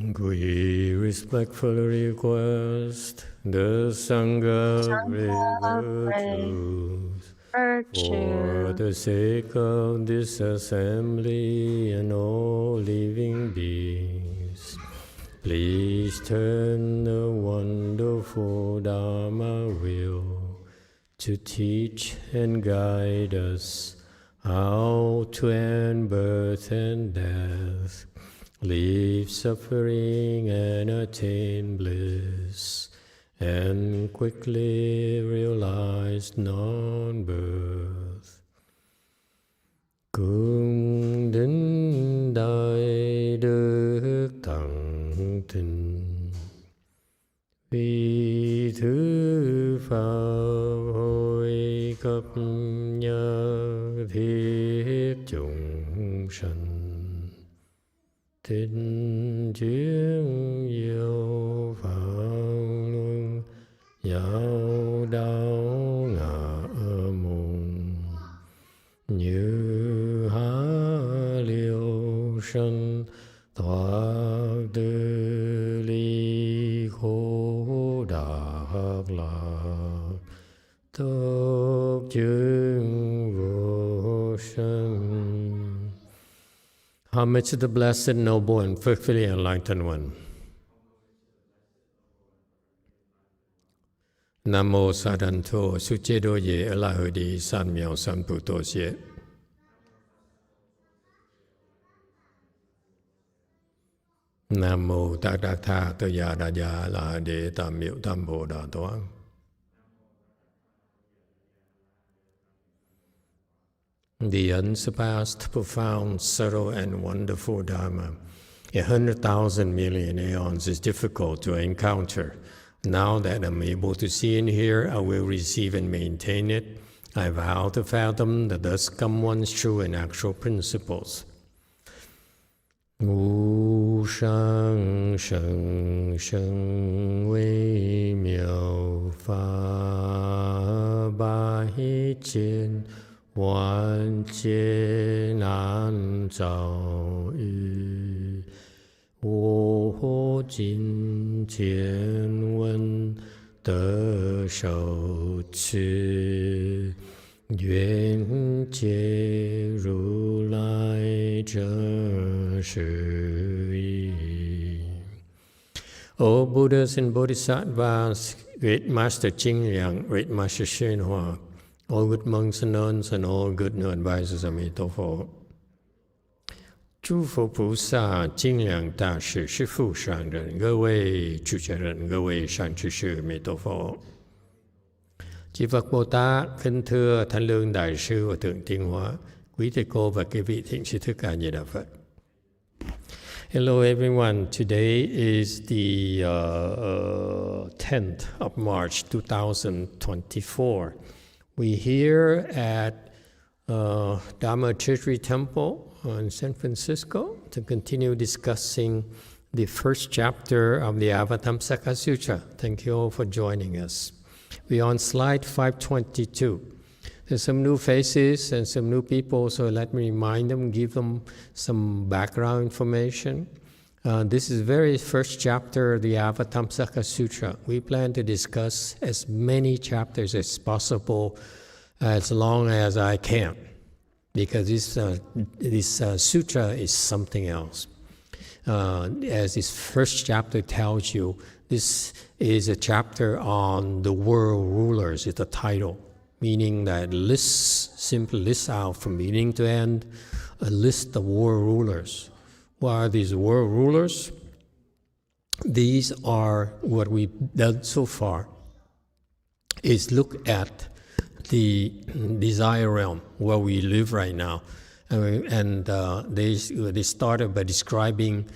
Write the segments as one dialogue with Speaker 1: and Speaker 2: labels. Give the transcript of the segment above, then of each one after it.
Speaker 1: We respectfully request the Sangha virtues for the sake of this assembly and all living beings. Please turn the wonderful Dharma wheel to teach and guide us how to end birth and death, leave suffering and attain bliss, and quickly realize non-birth. Cung đến đại đức thẳng thinh, vì thứ pháp hội cấp nhớ thiết chúng sanh, tinh chuyên diệu phạn luân giáo đạo ngã môn, như há liêu sanh thoát tư ly khổ đạc lạc, tốt chứng vô sanh. Homage to the Blessed, Noble, and Perfectly Enlightened One. Nam mô Sa Đàn Thô, Su Chế Đô Ye, A La Hơ Đi, San Miao San Pu Tô Xie. Nam mô Tát Đắc Tha, Tơ Ya Đa Ya, La Đế Tam Miệu Tam Bồ Đà Toán. The unsurpassed, profound, subtle, and wonderful Dharma, 100,000 million aeons is difficult to encounter. Now that I'm able to see and hear, I will receive and maintain it. I vow to fathom the thus come one's true and actual principles. Wu shang sheng sheng wei miao fa bai jian, 万劫难遭遇，我今见闻得受持，愿解如来真实义。O Buddhas and Bodhisattvas, Great Master Jingliang, Great Master YongHua, all good monks and nuns, and all good new advisors of Emitofuo. 诸佛菩萨、精良大士、师父上人、各位主持人、各位善知识、Emitofuo. Chư Phật Bồ Tát, kính thưa Thánh Lương Đại sư và Thượng Tiên Hóa, quý thầy cô và các vị thiện sư Thích Ca Di Đà Phật. Hello everyone, today is the 10th of March 2024. We're here at Dharma Treasury Temple in San Francisco to continue discussing the first chapter of the Avatamsaka Sutra. Thank you all for joining us. We're on slide 522. There's some new faces and some new people, so let me remind them, give them some background information. This is the very first chapter of the Avatamsaka Sutra. We plan to discuss as many chapters as possible, as long as I can, because this sutra is something else. As this first chapter tells you, this is a chapter on the world rulers, is the title, meaning that simply lists out from beginning to end a list of world rulers. What are these world rulers? These are what we've done so far, is look at the desire realm where we live right now. And they started by describing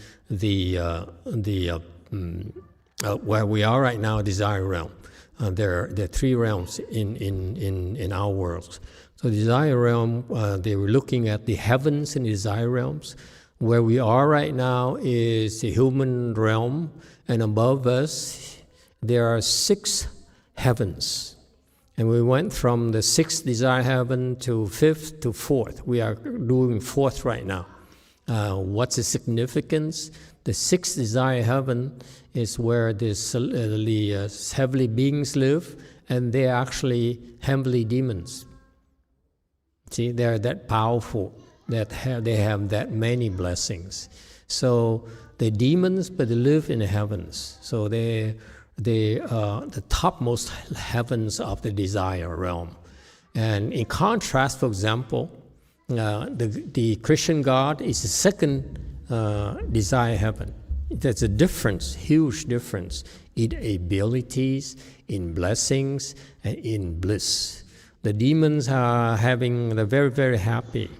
Speaker 1: where we are right now, desire realm. There are three realms in our world. So desire realm, they were looking at the heavens and desire realms. Where we are right now is the human realm, and above us there are 6 heavens. And we went from the 6th desire heaven to 5th to 4th. We are doing 4th right now. What's the significance? The sixth desire heaven is where the heavenly beings live, and they're actually heavenly demons. See, they're that powerful, that they have that many blessings. So they're demons, but they live in the heavens. So they are the topmost heavens of the desire realm. And in contrast, for example, the Christian God is the second desire heaven. There's a difference, huge difference in abilities, in blessings, and in bliss. The demons are they're very, very happy.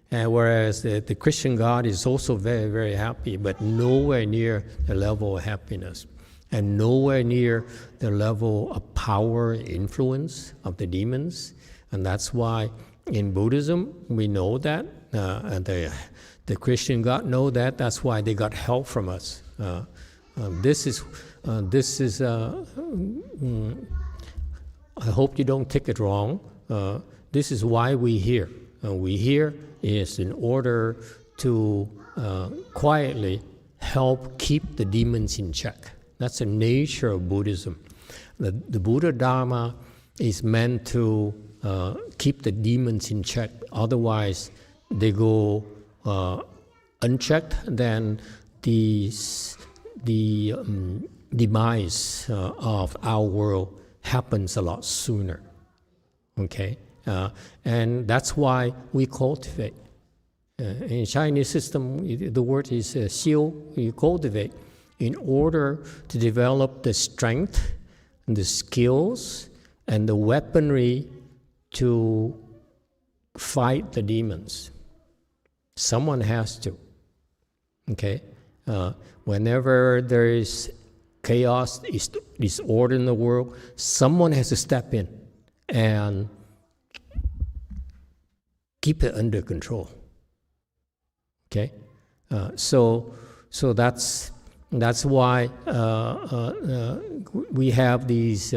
Speaker 1: Whereas the Christian God is also very, very happy, but nowhere near the level of happiness, and nowhere near the level of power, influence of the demons. And that's why in Buddhism, we know that, and the Christian God know that. That's why they got help from us. This is. I hope you don't take it wrong. This is why we here. We here is in order to quietly help keep the demons in check. That's the nature of Buddhism. The Buddha Dharma is meant to keep the demons in check. Otherwise, they go unchecked, then the demise of our world happens a lot sooner. Okay? And that's why we cultivate. In Chinese system, the word is xiu, you cultivate, in order to develop the strength, and the skills, and the weaponry to fight the demons. Someone has to. Okay? Whenever there is chaos, disorder in the world, someone has to step in and keep it under control. Okay, so that's why we have these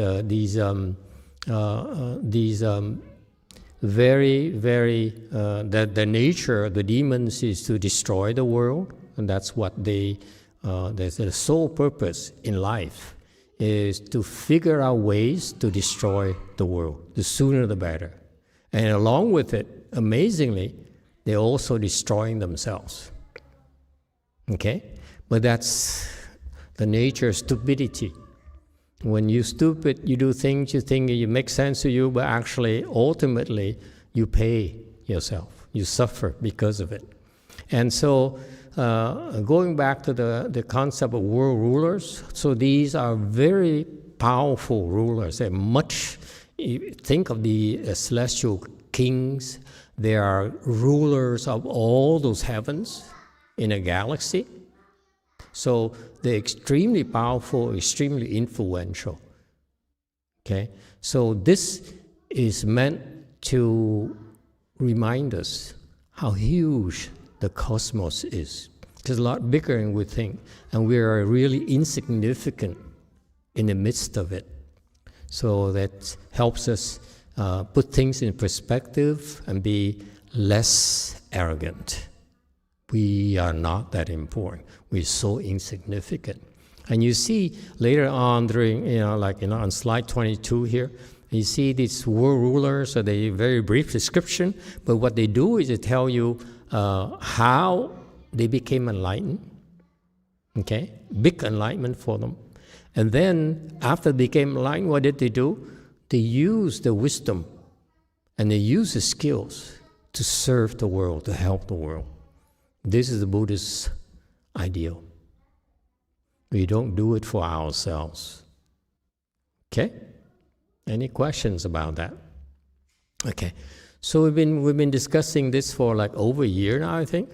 Speaker 1: very, very the nature of the demons is to destroy the world, and that's what the sole purpose in life is to figure out ways to destroy the world. The sooner the better. And along with it, amazingly, they're also destroying themselves. Okay? But that's the nature of stupidity. When you're stupid, you do things you think it makes sense to you, but actually, ultimately, you pay yourself. You suffer because of it. And so, going back to the concept of world rulers, so these are very powerful rulers. They're much, think of the celestial kings. They are rulers of all those heavens in a galaxy. So they're extremely powerful, extremely influential. Okay? So this is meant to remind us how huge the cosmos is. It's a lot bigger than we think, and we are really insignificant in the midst of it. So that helps us put things in perspective and be less arrogant. We are not that important. We're so insignificant. And you see later on during, on slide 22 here, you see these world rulers, so they very brief description, but what they do is they tell you how they became enlightened. Okay? Big enlightenment for them. And then after they became enlightened, what did they do? They used the wisdom and they used the skills to serve the world, to help the world. This is the Buddhist ideal. We don't do it for ourselves. Okay? Any questions about that? Okay. So we've been discussing this for like over a year now, I think.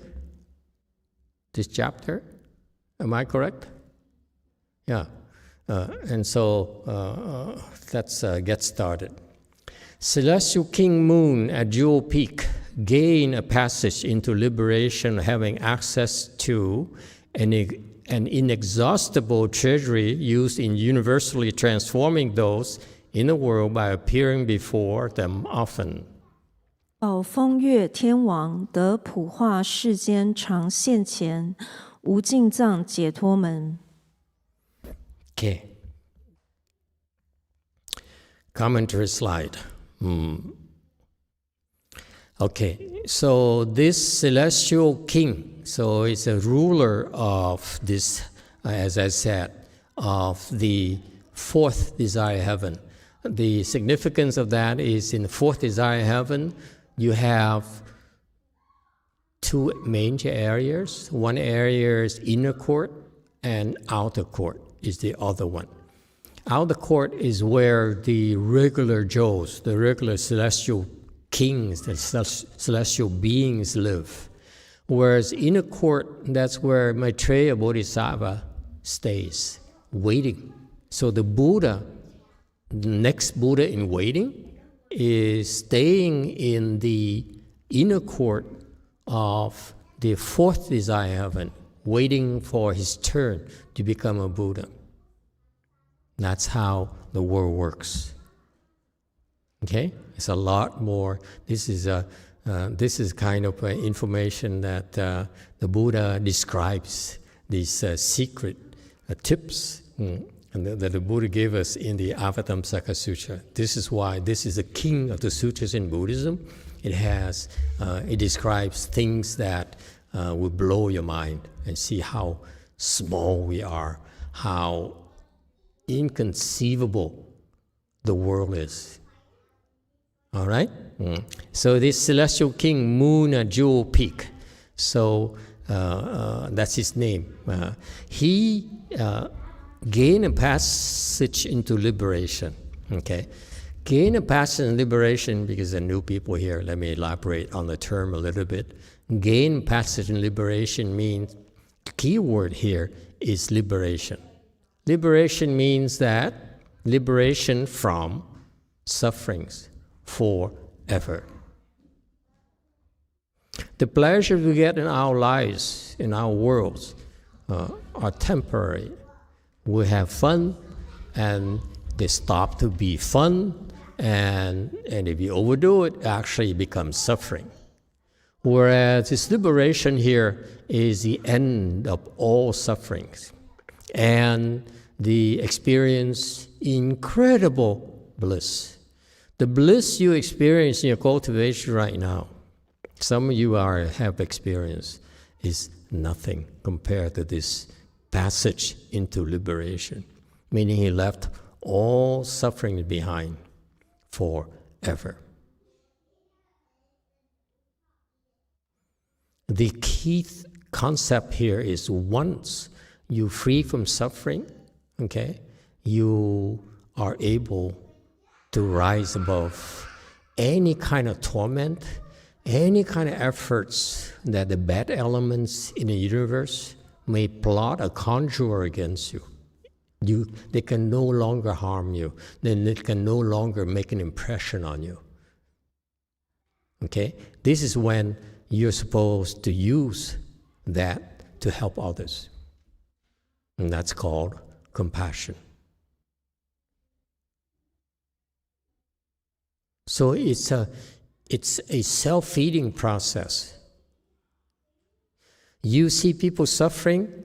Speaker 1: This chapter. Am I correct? Yeah. And so let's get started. Celestial King Moon at Jewel Peak gain a passage into liberation, having access to an inexhaustible treasury used in universally transforming those in the world by appearing before them often.
Speaker 2: 宝风月天王得普化世间常现前，无尽藏解脱门。
Speaker 1: Okay. Commentary slide. Okay, so this celestial king, so it's a ruler of this, as I said, of the fourth desire heaven. The significance of that is in the fourth desire heaven, you have two major areas. One area is inner court and outer court is the other one. Outer court is where the regular Joes, the regular celestial kings, the celestial beings live. Whereas inner court, that's where Maitreya Bodhisattva stays, waiting. So the Buddha, the next Buddha in waiting, is staying in the inner court of the fourth desire heaven, waiting for his turn to become a Buddha. That's how the world works. Okay, it's a lot more. This is kind of information that the Buddha describes, these secret tips that the Buddha gave us in the Avatamsaka Sutra. This is why this is the king of the sutras in Buddhism. It describes things that will blow your mind and see how small we are, how inconceivable the world is. All right? So this celestial king, Moon Jewel Peak, so that's his name. He gained a passage into liberation. Okay? Gain a passage in liberation, because there are new people here, let me elaborate on the term a little bit. Gain passage in liberation means, the key word here is liberation. Liberation means that liberation from sufferings forever. The pleasures we get in our lives, in our worlds, are temporary. We have fun, and they stop to be fun, and if you overdo it, actually it becomes suffering. Whereas this liberation here is the end of all sufferings, and the experience incredible bliss. The bliss you experience in your cultivation right now, some of you have experienced, is nothing compared to this passage into liberation, meaning he left all suffering behind forever. The key concept here is once you free from suffering, okay, you are able to rise above any kind of torment, any kind of efforts that the bad elements in the universe may plot or conjure against you. They can no longer harm you. Then they can no longer make an impression on you. Okay? This is when you're supposed to use that to help others. And that's called compassion. So it's a self-feeding process. You see people suffering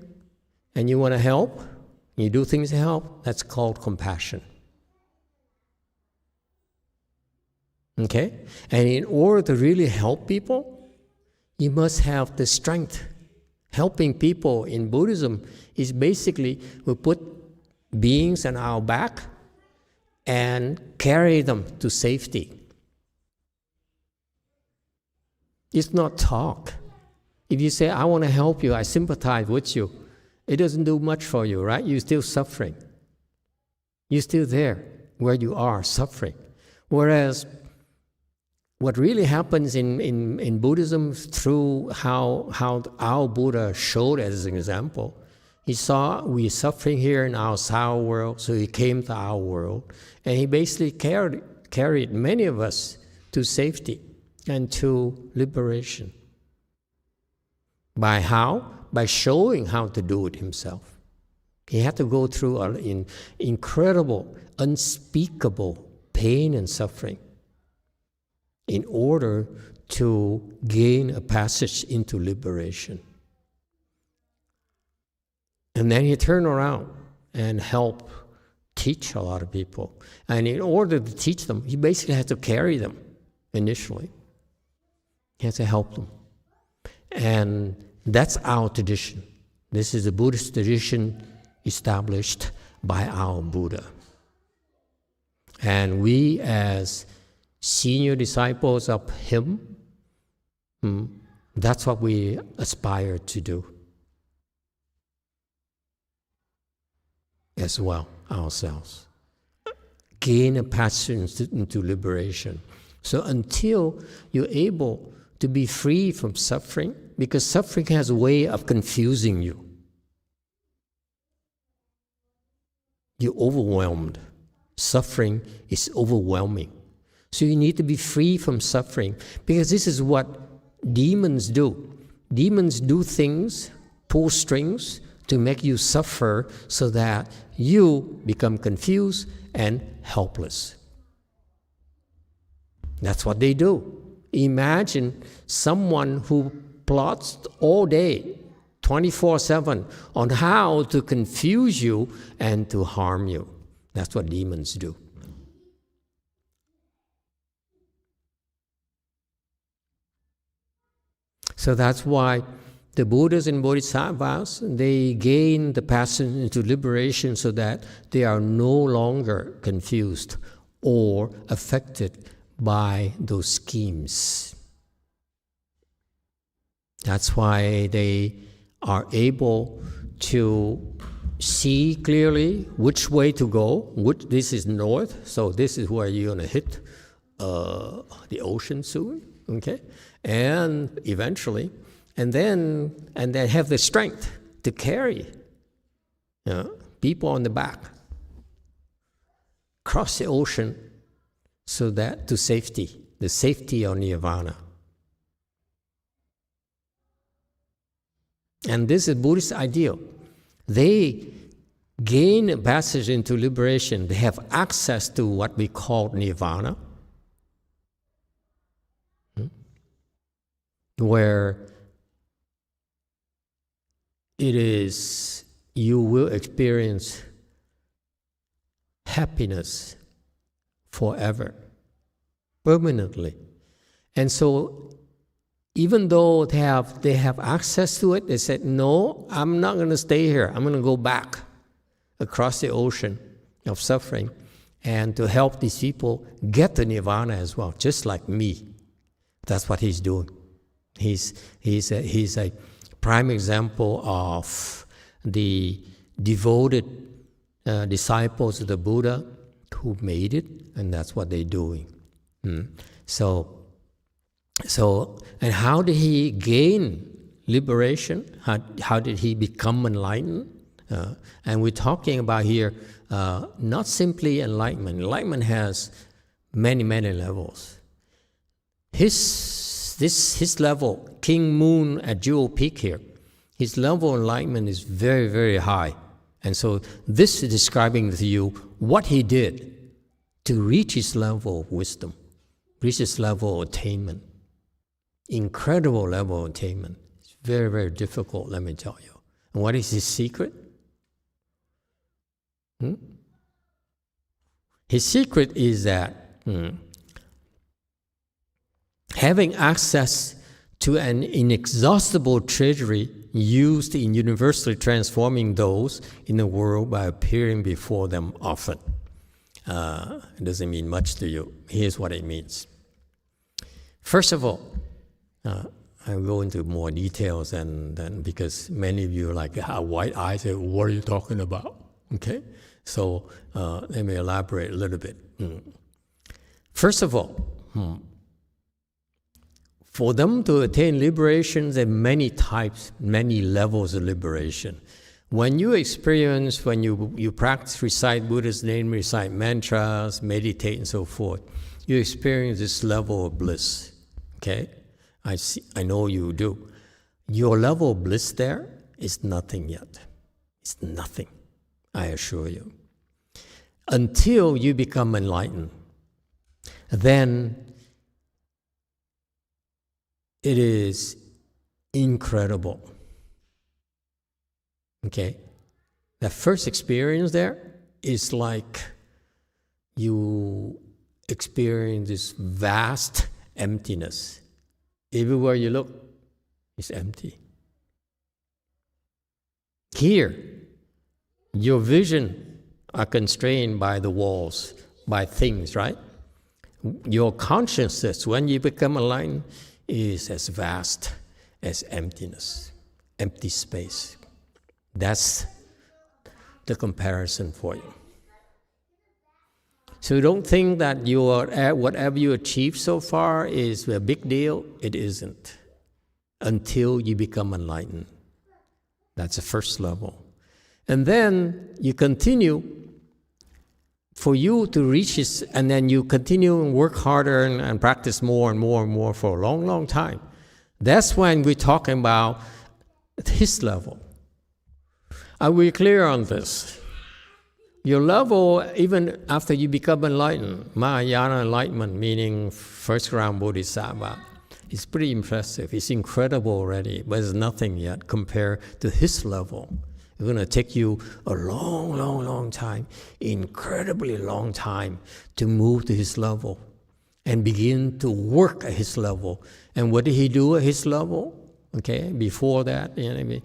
Speaker 1: and you want to help, you do things to help, that's called compassion. Okay? And in order to really help people, you must have the strength. Helping people in Buddhism is basically we put beings on our back and carry them to safety. It's not talk. If you say, I want to help you, I sympathize with you, it doesn't do much for you, right? You're still suffering. You're still there where you are, suffering. Whereas what really happens in Buddhism through how our Buddha showed as an example, he saw we're suffering here in our sour world, so he came to our world, and he basically carried many of us to safety and to liberation. By how? By showing how to do it himself. He had to go through an incredible, unspeakable pain and suffering in order to gain a passage into liberation. And then he turned around and helped teach a lot of people. And in order to teach them, he basically had to carry them initially. He had to help them. And that's our tradition. This is a Buddhist tradition established by our Buddha. And we, as senior disciples of him, that's what we aspire to do as well, ourselves. Gain a passage into liberation. So until you're able to be free from suffering, because suffering has a way of confusing you. You're overwhelmed. Suffering is overwhelming. So you need to be free from suffering, because this is what demons do. Demons do things, pull strings, to make you suffer so that you become confused and helpless. That's what they do. Imagine someone who plots all day, 24/7, on how to confuse you and to harm you. That's what demons do. So that's why the Buddhas and Bodhisattvas, they gain the passage into liberation so that they are no longer confused or affected by those schemes. That's why they are able to see clearly which way to go. This is north, so this is where you're going to hit the ocean soon, okay? And eventually, and then have the strength to carry people on the back, cross the ocean, so that to safety, the safety of nirvana. And this is Buddhist ideal. They gain a passage into liberation. They have access to what we call nirvana, where it is, you will experience happiness forever, permanently. And so even though they have access to it, they said, no, I'm not going to stay here. I'm going to go back across the ocean of suffering and to help these people get to nirvana as well, just like me. That's what he's doing. He's a prime example of the devoted disciples of the Buddha who made it, and that's what they're doing. So, and how did he gain liberation? How did he become enlightened? And we're talking about here not simply enlightenment. Enlightenment has many, many levels. His level, King Moon at Jewel Peak here, his level of enlightenment is very, very high. And so this is describing to you what he did to reach his level of wisdom, reach his level of attainment. Incredible level of attainment. It's very, very difficult, let me tell you. And what is his secret? His secret is that having access to an inexhaustible treasury used in universally transforming those in the world by appearing before them often. It doesn't mean much to you. Here's what it means. First of all, I'll go into more details, and then because many of you are like white eyes, say, what are you talking about? Okay, so let me elaborate a little bit. First of all, for them to attain liberation, there are many types, many levels of liberation. When you experience, when you practice, recite Buddha's name, recite mantras, meditate, and so forth, you experience this level of bliss. Okay, I know you do. Your level of bliss there is nothing yet. It's nothing, I assure you. Until you become enlightened, then it is incredible. Okay, That first experience there is like you experience this vast emptiness. Everywhere you look, it's empty. Here, your vision are constrained by the walls, by things, right? Your consciousness, when you become enlightened, is as vast as emptiness, empty space. That's the comparison for you. So don't think that whatever you achieved so far is a big deal. It isn't. Until you become enlightened. That's the first level. And then you continue for you to reach this, and then you continue and work harder and practice more and more and more for a long, long time. That's when we're talking about his level. Are we clear on this? Your level, even after you become enlightened, Mahayana enlightenment, meaning first round Bodhisattva, is pretty impressive. It's incredible already, but it's nothing yet compared to his level. It's going to take you a long, long, long time, incredibly long time to move to his level and begin to work at his level. And what did he do at his level? Okay, before that, you know,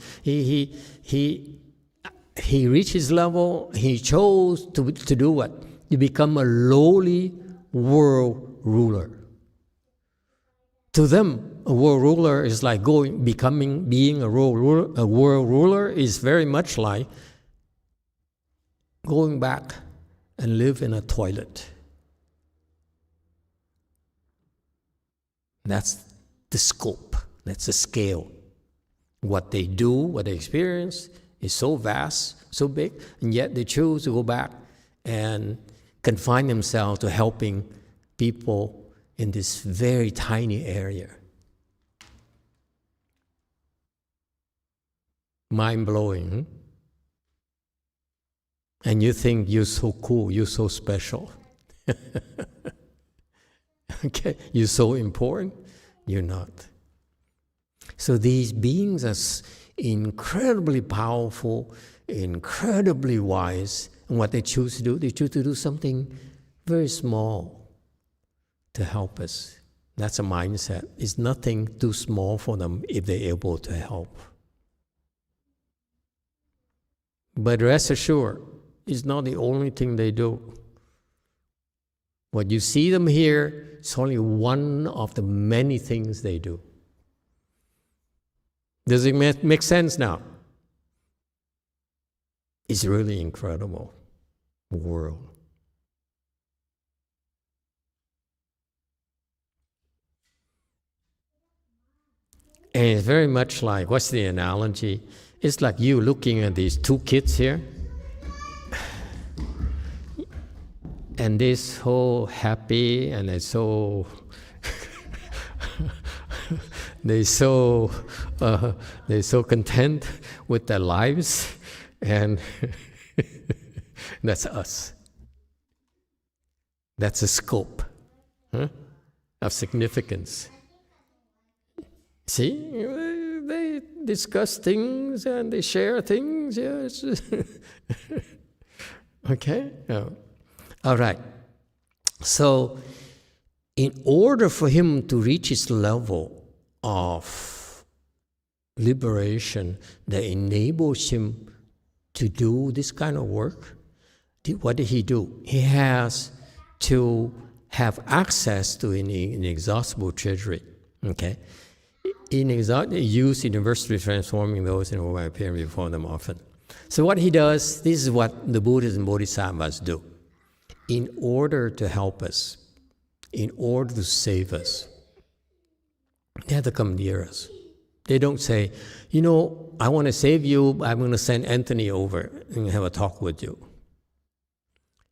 Speaker 1: he reached his level. He chose to do what? To become a lowly world ruler. To them, a world ruler is like being a world ruler. A world ruler is very much like going back and live in a toilet. That's the scope. That's the scale. What they do, what they experience is so vast, so big, and yet they choose to go back and confine themselves to helping people in this very tiny area. Mind-blowing. Hmm? And you think you're so cool, you're so special. Okay, you're so important. You're not. So these beings are incredibly powerful, incredibly wise. And what they choose to do, they choose to do something very small to help us. That's a mindset. It's nothing too small for them if they're able to help. But rest assured, it's not the only thing they do. What you see them here is only one of the many things they do. Does it make sense now? It's really incredible world. And it's very much like, what's the analogy? It's like you looking at these two kids here, and they're so happy, and they're so they're so content with their lives, and that's us. That's a scope of significance. See, they discuss things and they share things. Yes. Okay? All right. So, in order for him to reach his level of liberation that enables him to do this kind of work, what did he do? He has to have access to an inexhaustible treasury. Okay? Use universally transforming those in who appear before them often. So what he does, this is what the Buddhas and Bodhisattvas do. In order to help us, in order to save us, they have to come near us. They don't say, you know, I want to save you, but I'm going to send Anthony over and have a talk with you.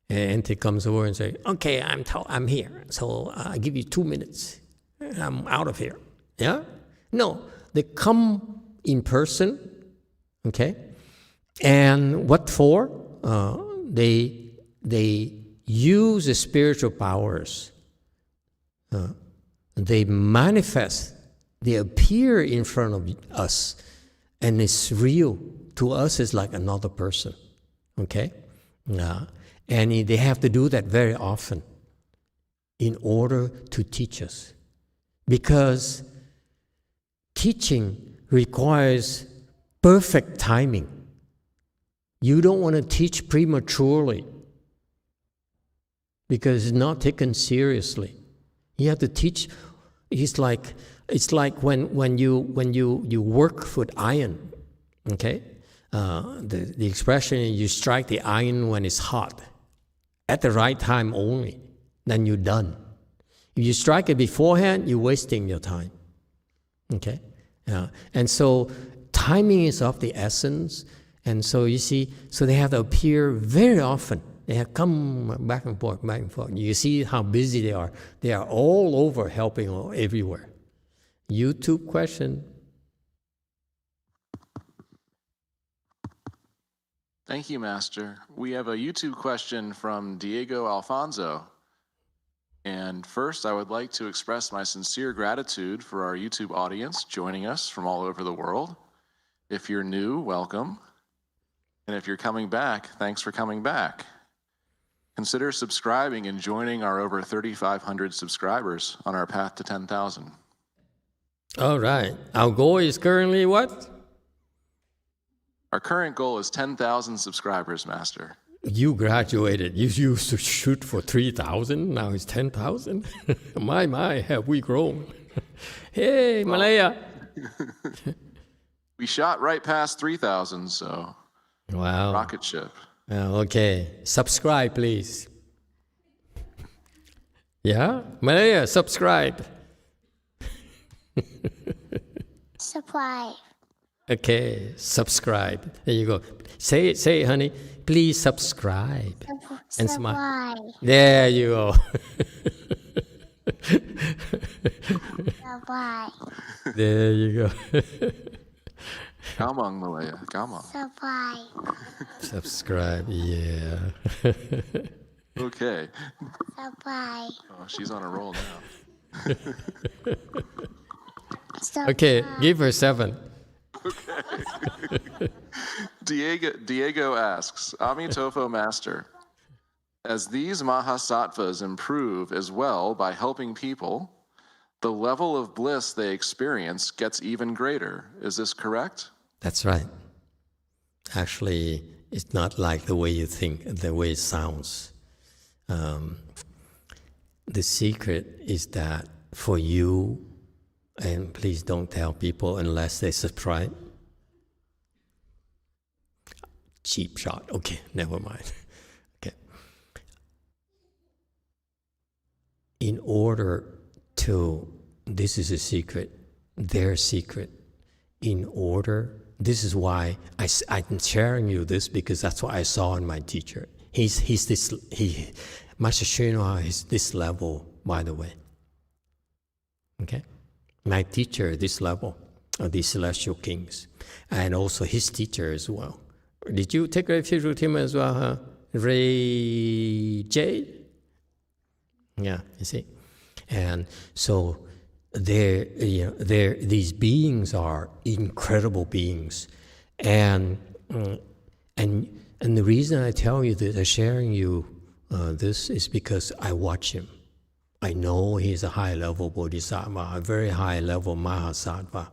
Speaker 1: And Anthony comes over and says, okay, I'm here, so I give you 2 minutes. I'm out of here. Yeah? No, they come in person, okay? And what for? They use the spiritual powers. They manifest. They appear in front of us, and it's real. To us, it's like another person. Okay? And they have to do that very often in order to teach us. Because teaching requires perfect timing. You don't want to teach prematurely because it's not taken seriously. You have to teach. It's like when you work with iron. Okay, the expression is you strike the iron when it's hot, at the right time only. Then you're done. If you strike it beforehand, you're wasting your time. Okay, and so timing is of the essence. And so you see, so they have to appear very often. They have come back and forth, back and forth. You see how busy they are. They are all over helping everywhere. YouTube question.
Speaker 3: Thank you, Master. We have a YouTube question from Diego Alfonso. And first, I would like to express my sincere gratitude for our YouTube audience joining us from all over the world. If you're new, welcome. And if you're coming back, thanks for coming back. Consider subscribing and joining our over 3,500 subscribers on our path to 10,000.
Speaker 1: All right. Our goal is currently what?
Speaker 3: Our current goal is 10,000 subscribers, Master.
Speaker 1: You graduated. You used to shoot for 3,000. Now it's 10,000. My, have we grown? Hey, well, Malaya.
Speaker 3: We shot right past 3,000, so...
Speaker 1: Wow.
Speaker 3: Rocket ship.
Speaker 1: Okay. Subscribe, please. Yeah? Malaya, subscribe.
Speaker 4: Subscribe.
Speaker 1: Okay. Subscribe. There you go. Say it, honey. Please subscribe. And smile. There you go.
Speaker 4: Subscribe.
Speaker 1: There you go.
Speaker 3: Gamang, Malaya. Gamang.
Speaker 4: Subscribe.
Speaker 1: Subscribe, yeah.
Speaker 3: Okay.
Speaker 4: Subscribe.
Speaker 3: Oh, she's on a roll now.
Speaker 1: Okay, give her 7.
Speaker 3: Okay. Diego asks, Amitofuo Master, as these mahasattvas improve as well by helping people, the level of bliss they experience gets even greater. Is this correct?
Speaker 1: That's right. Actually, it's not like the way you think, the way it sounds. The secret is that for you, and please don't tell people unless they subscribe. Cheap shot. Okay, never mind. Okay. In order to, this is a secret, their secret. In order, this is why I'm sharing you this, because that's what I saw in my teacher. Master YongHua is this level, by the way. Okay? My teacher, this level of these celestial kings, and also his teacher as well. Did you take refuge with him as well, huh? Ray J? Yeah, you see. And so these beings are incredible beings. And the reason I tell you this, I'm sharing you this is because I watch him. I know he's a high-level bodhisattva, a very high-level mahasattva.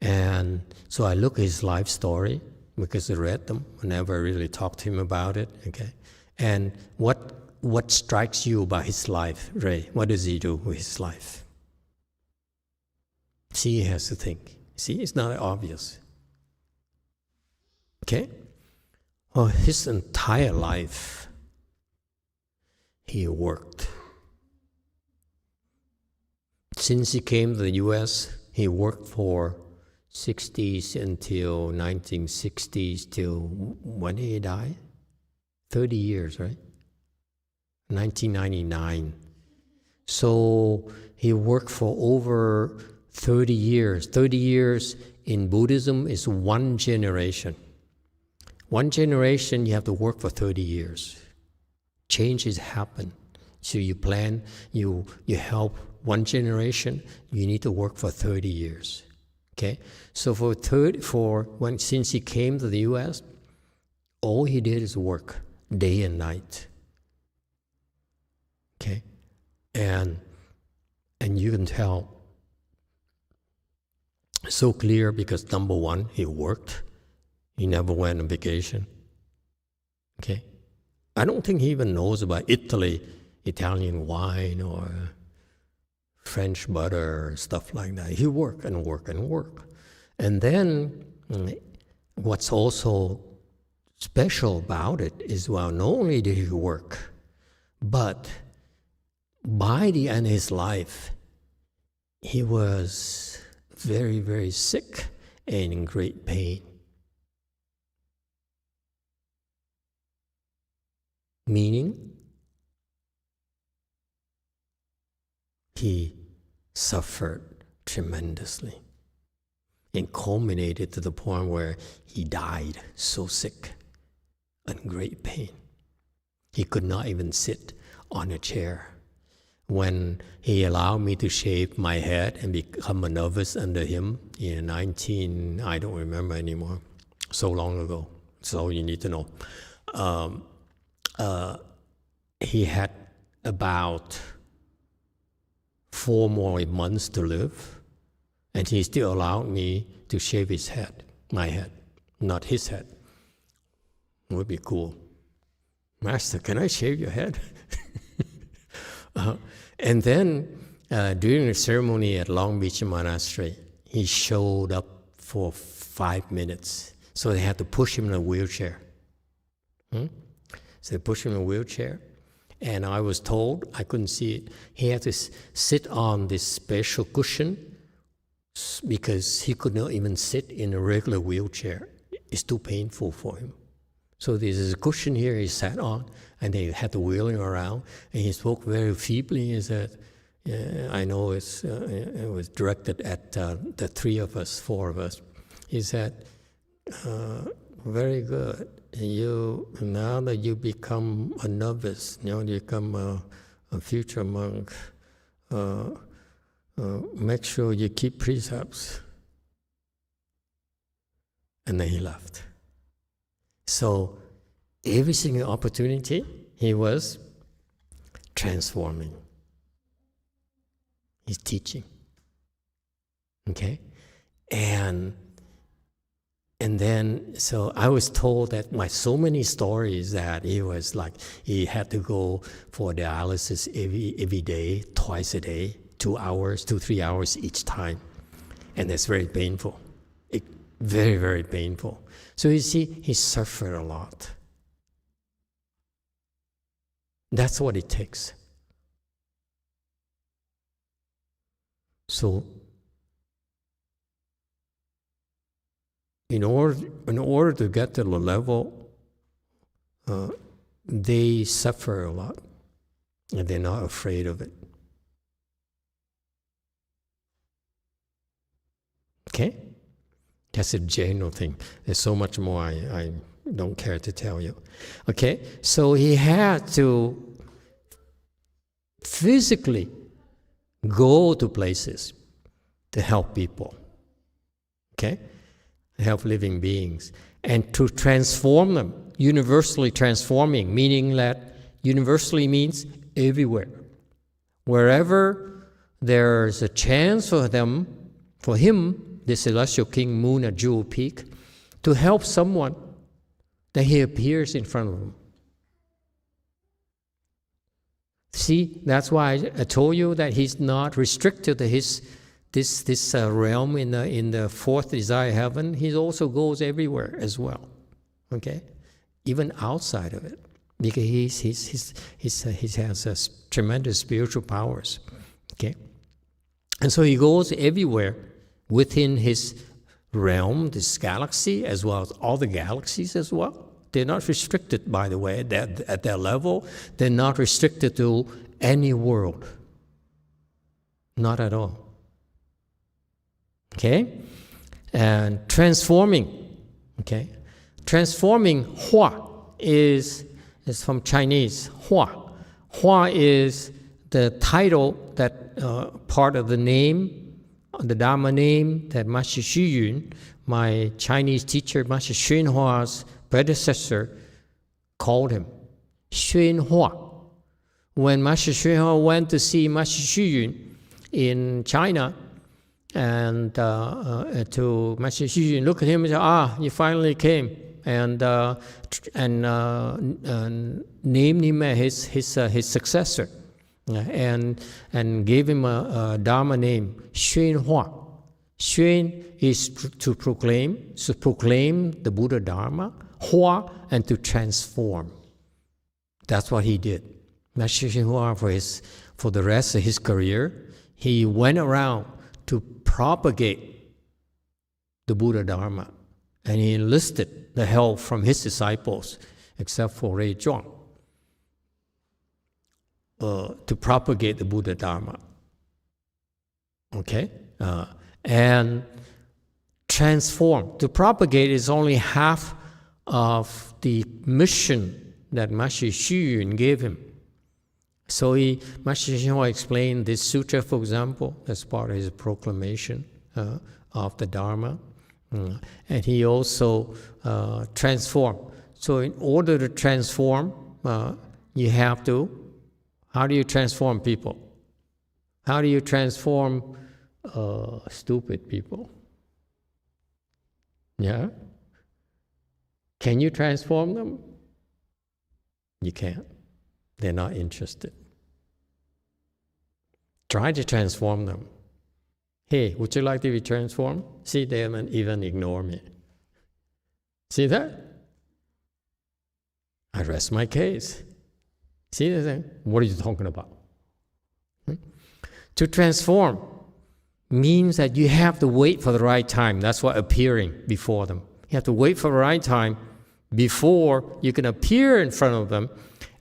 Speaker 1: And so I look at his life story, because I read them, I never really talked to him about it, okay? And what strikes you about his life, Ray? What does he do with his life? See, he has to think. See, it's not obvious. Okay? Well, his entire life, he worked. Since he came to the U.S., he worked for 60s until 1960s, till when did he die? 30 years, right? 1999. So he worked for over 30 years. 30 years in Buddhism is one generation. One generation, you have to work for 30 years. Changes happen. So you plan, you help one generation, you need to work for 30 years. Okay? So since he came to the US, all he did is work day and night. Okay? And you can tell so clear because number one, he worked. He never went on vacation. Okay? I don't think he even knows about Italy, Italian wine or French butter or stuff like that. He worked and worked and worked. And then what's also special about it is, well, not only did he work, but by the end of his life, he was very, very sick and in great pain. Meaning, he suffered tremendously and culminated to the point where he died so sick and great pain. He could not even sit on a chair. When he allowed me to shave my head and become a novice under him in I don't remember anymore, so long ago, that's all you need to know. He had about 4 more months to live, and he still allowed me to shave his head, my head, not his head. It would be cool. Master, can I shave your head? And then during the ceremony at Long Beach Monastery, he showed up for 5 minutes. So they had to push him in a wheelchair. So they pushed him in a wheelchair. And I was told, I couldn't see it, he had to sit on this special cushion because he could not even sit in a regular wheelchair. It's too painful for him. So there's a cushion here he sat on, and they had to wheel him around. And he spoke very feebly. He said, I know it was directed at the 3 of us, 4 of us. He said, very good. Now that you become a novice, you become a future monk, make sure you keep precepts. And then he left. So every single opportunity, he was transforming. He's teaching. Okay? And then, so I was told that by so many stories that he was like, he had to go for dialysis every day, twice a day, 2 hours, 2-3 hours each time. And that's very painful. Very, very painful. So you see, he suffered a lot. That's what it takes. So, in order to get to the level, they suffer a lot, and they're not afraid of it. Okay? That's a general thing. There's so much more I don't care to tell you. Okay? So he had to physically go to places to help people. Okay? Help living beings. And to transform them, universally transforming, meaning that universally means everywhere. Wherever there's a chance for him, the celestial king, moon at Jewel Peak, to help someone, that he appears in front of them. See, that's why I told you that he's not restricted to this realm in the 4th desire heaven. He also goes everywhere as well. Okay, even outside of it, because he has tremendous spiritual powers. Okay, and so he goes everywhere within his realm, this galaxy, as well as all the galaxies as well. They're not restricted, by the way, at their level. They're not restricted to any world. Not at all. Okay? And transforming. Okay? Transforming, Hua is from Chinese. Hua. Hua is the title, that part of the name, the Dharma name that Master Xu Yun, my Chinese teacher, Master YongHua's predecessor called him YongHua. When Master YongHua went to see Master Xu Yun in China, and to Master Xu Yun, look at him and say, you finally came, and named him as his successor, and gave him a Dharma name, YongHua. Xuan is to proclaim the Buddha Dharma, Hua, and to transform. That's what he did. Master YongHua, for the rest of his career, he went around to propagate the Buddha Dharma, and he enlisted the help from his disciples, except for Rei Zhuang, to propagate the Buddha Dharma. Okay? And transform. To propagate is only half of the mission that Master Xu Yun gave him. So Master YongHua explained this sutra, for example, as part of his proclamation of the Dharma. And he also transformed. So in order to transform, you have to, how do you transform people? How do you transform stupid people? Yeah? Can you transform them? You can't. They're not interested. Try to transform them. Hey, would you like to be transformed? See, they even ignore me. See that? I rest my case. See the thing? What are you talking about? To transform means that you have to wait for the right time. That's what appearing before them. You have to wait for the right time before you can appear in front of them,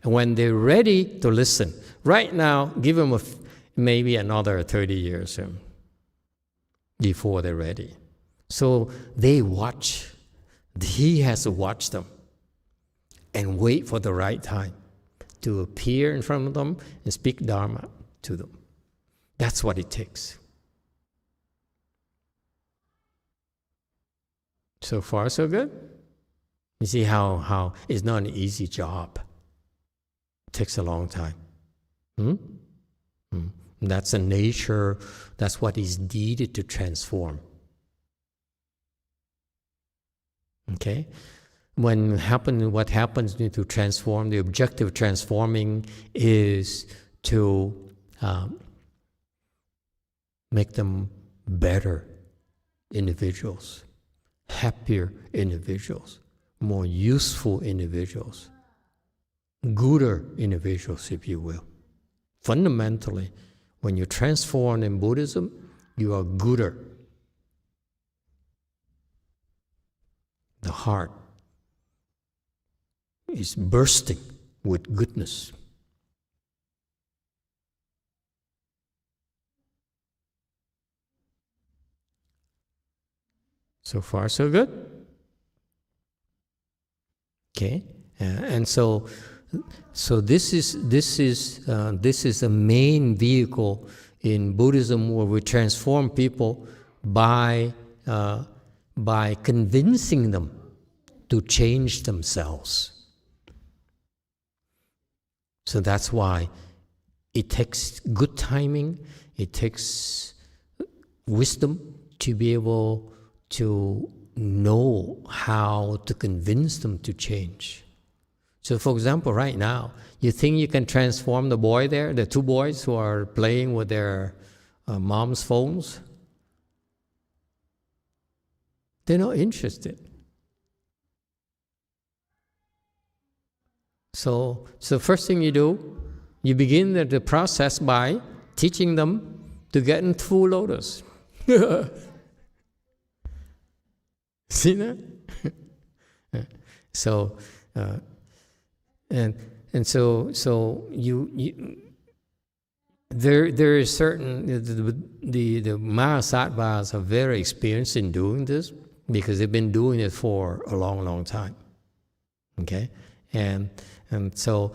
Speaker 1: and when they're ready to listen. Right now, give them maybe another 30 years before they're ready. So they watch. He has to watch them and wait for the right time to appear in front of them and speak Dharma to them. That's what it takes. So far, so good. You see how it's not an easy job. It takes a long time. That's the nature, that's what is needed to transform. Okay? What happens to transform, the objective of transforming is to make them better individuals, happier individuals, more useful individuals, gooder individuals, if you will. Fundamentally, when you transform in Buddhism, you are gooder. The heart is bursting with goodness. So far, so good. Okay, and so this is a main vehicle in Buddhism where we transform people by convincing them to change themselves. So that's why it takes good timing, it takes wisdom to be able to know how to convince them to change. So for example, right now, you think you can transform the boy there, the two boys who are playing with their mom's phones? They're not interested. So first thing you do, you begin the process by teaching them to get in full lotus. See that? So there is certain the Mahasattvas are very experienced in doing this because they've been doing it for a long time. Okay, and to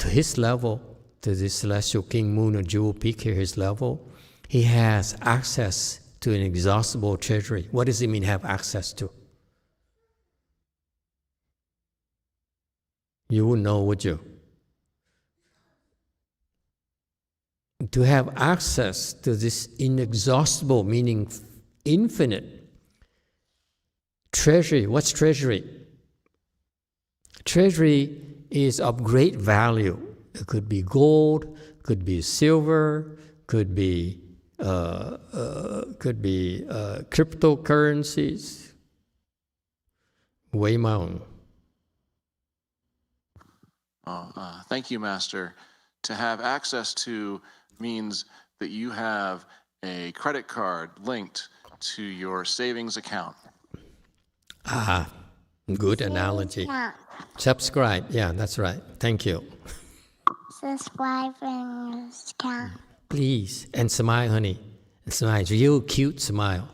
Speaker 1: his level, to this celestial king moon or jewel peak here, his level, he has access to an inexhaustible treasury. What does it mean have access to? You wouldn't know, would you? To have access to this inexhaustible, meaning infinite treasury. What's treasury? Treasury is of great value. It could be gold, could be silver, could be cryptocurrencies. 威猛.
Speaker 3: Thank you, Master. To have access to means that you have a credit card linked to your savings account.
Speaker 1: Good analogy.
Speaker 4: Yeah.
Speaker 1: Subscribe. Yeah, that's right. Thank you.
Speaker 4: Subscribe and count.
Speaker 1: Please. And smile, honey. Smile. Real cute smile.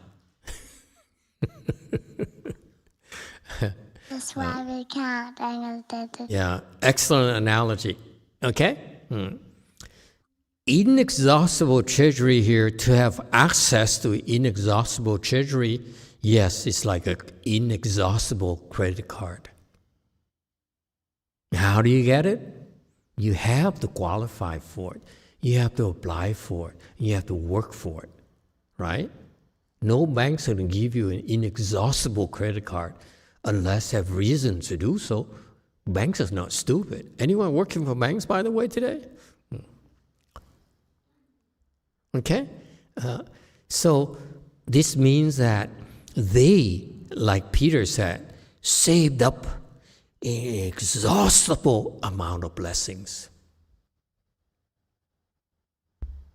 Speaker 4: Subscribe and count.
Speaker 1: Yeah, excellent analogy. Okay? Inexhaustible treasury here, to have access to inexhaustible treasury, yes, it's like an inexhaustible credit card. How do you get it? You have to qualify for it. You have to apply for it. You have to work for it, right? No bank's going to give you an inexhaustible credit card unless they have reason to do so. Banks are not stupid. Anyone working for banks, by the way, today? Okay? So this means that they, like Peter said, saved up an inexhaustible amount of blessings.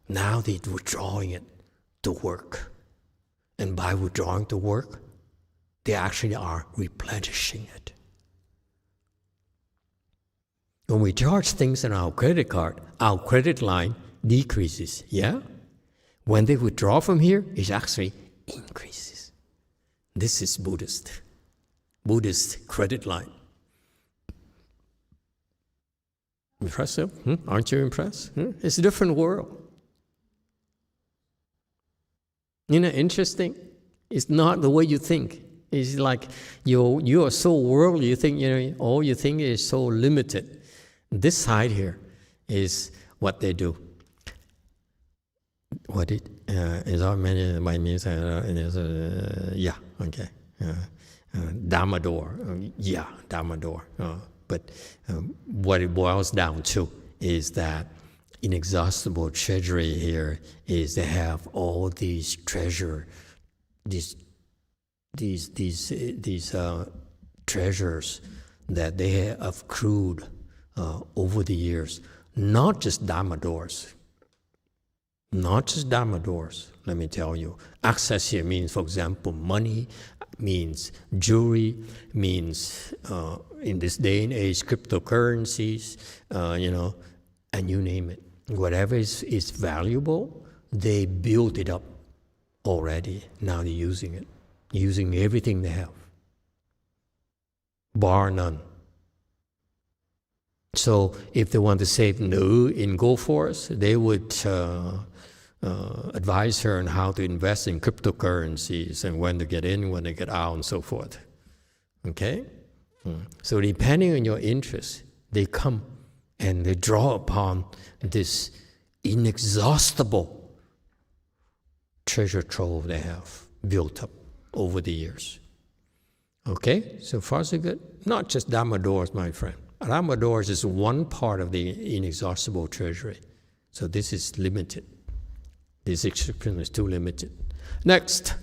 Speaker 1: Now they're withdrawing it to work. And by withdrawing to work, they actually are replenishing it. When we charge things on our credit card, our credit line decreases, yeah? When they withdraw from here, it actually increases. This is Buddhist credit line. Impressive? Aren't you impressed? It's a different world. Interesting? It's not the way you think. It's like you are so worldly, you think, all you think is so limited. This side here is what they do. What it is our many by means yeah, okay. Dharma door, yeah, Dharma door. But what it boils down to is that inexhaustible treasury here is they have all these treasure, these treasures that they have accrued over the years. Not just Dharma doors. Not just Dharma doors, let me tell you. Access here means, for example, money, means jewelry, means, in this day and age, cryptocurrencies, and you name it. Whatever is valuable, they built it up already. Now they're using it, using everything they have, bar none. So if they want to save Nu in Gold Forest, they would advise her on how to invest in cryptocurrencies and when to get in, when to get out, and so forth. Okay? So depending on your interest, they come and they draw upon this inexhaustible treasure trove they have built up over the years. Okay? So far so good. Not just Dharma doors, my friend. Dharma doors is one part of the inexhaustible treasury. So this is limited. This description is too limited. Next.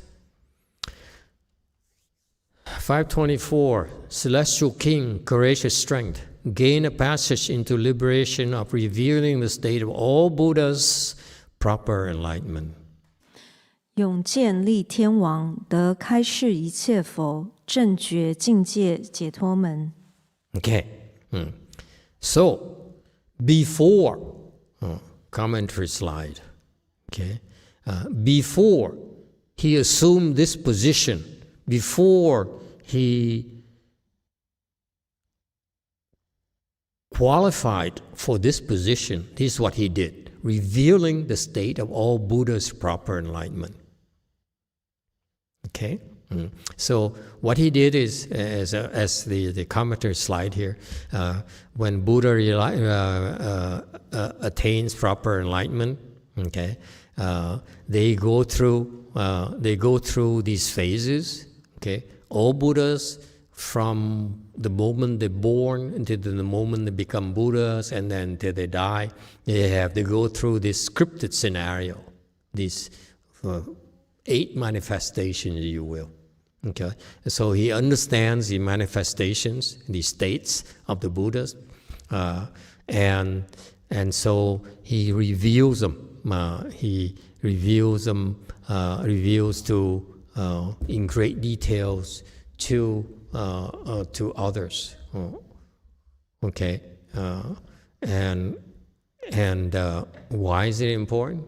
Speaker 1: 524. Celestial King, courageous strength. Gain a passage into liberation of revealing the state of all Buddhas, proper enlightenment.
Speaker 2: 永见力天王得开示一切佛，正觉境界解脱门。
Speaker 1: Okay. So, before, commentary slide, okay, before he assumed this position, before he qualified for this position, this is what he did, revealing the state of all Buddhas' proper enlightenment. Okay? So what he did is, as the commentary slide here, when Buddha attains proper enlightenment, okay, they go through these phases. Okay, all Buddhas, from the moment they're born until the moment they become Buddhas, and then till they die, they go through this scripted scenario, these 8 manifestations, if you will. Okay, so he understands the manifestations, the states of the Buddhas, and so he reveals them. He reveals them, reveals to in great details to others. Okay, and why is it important?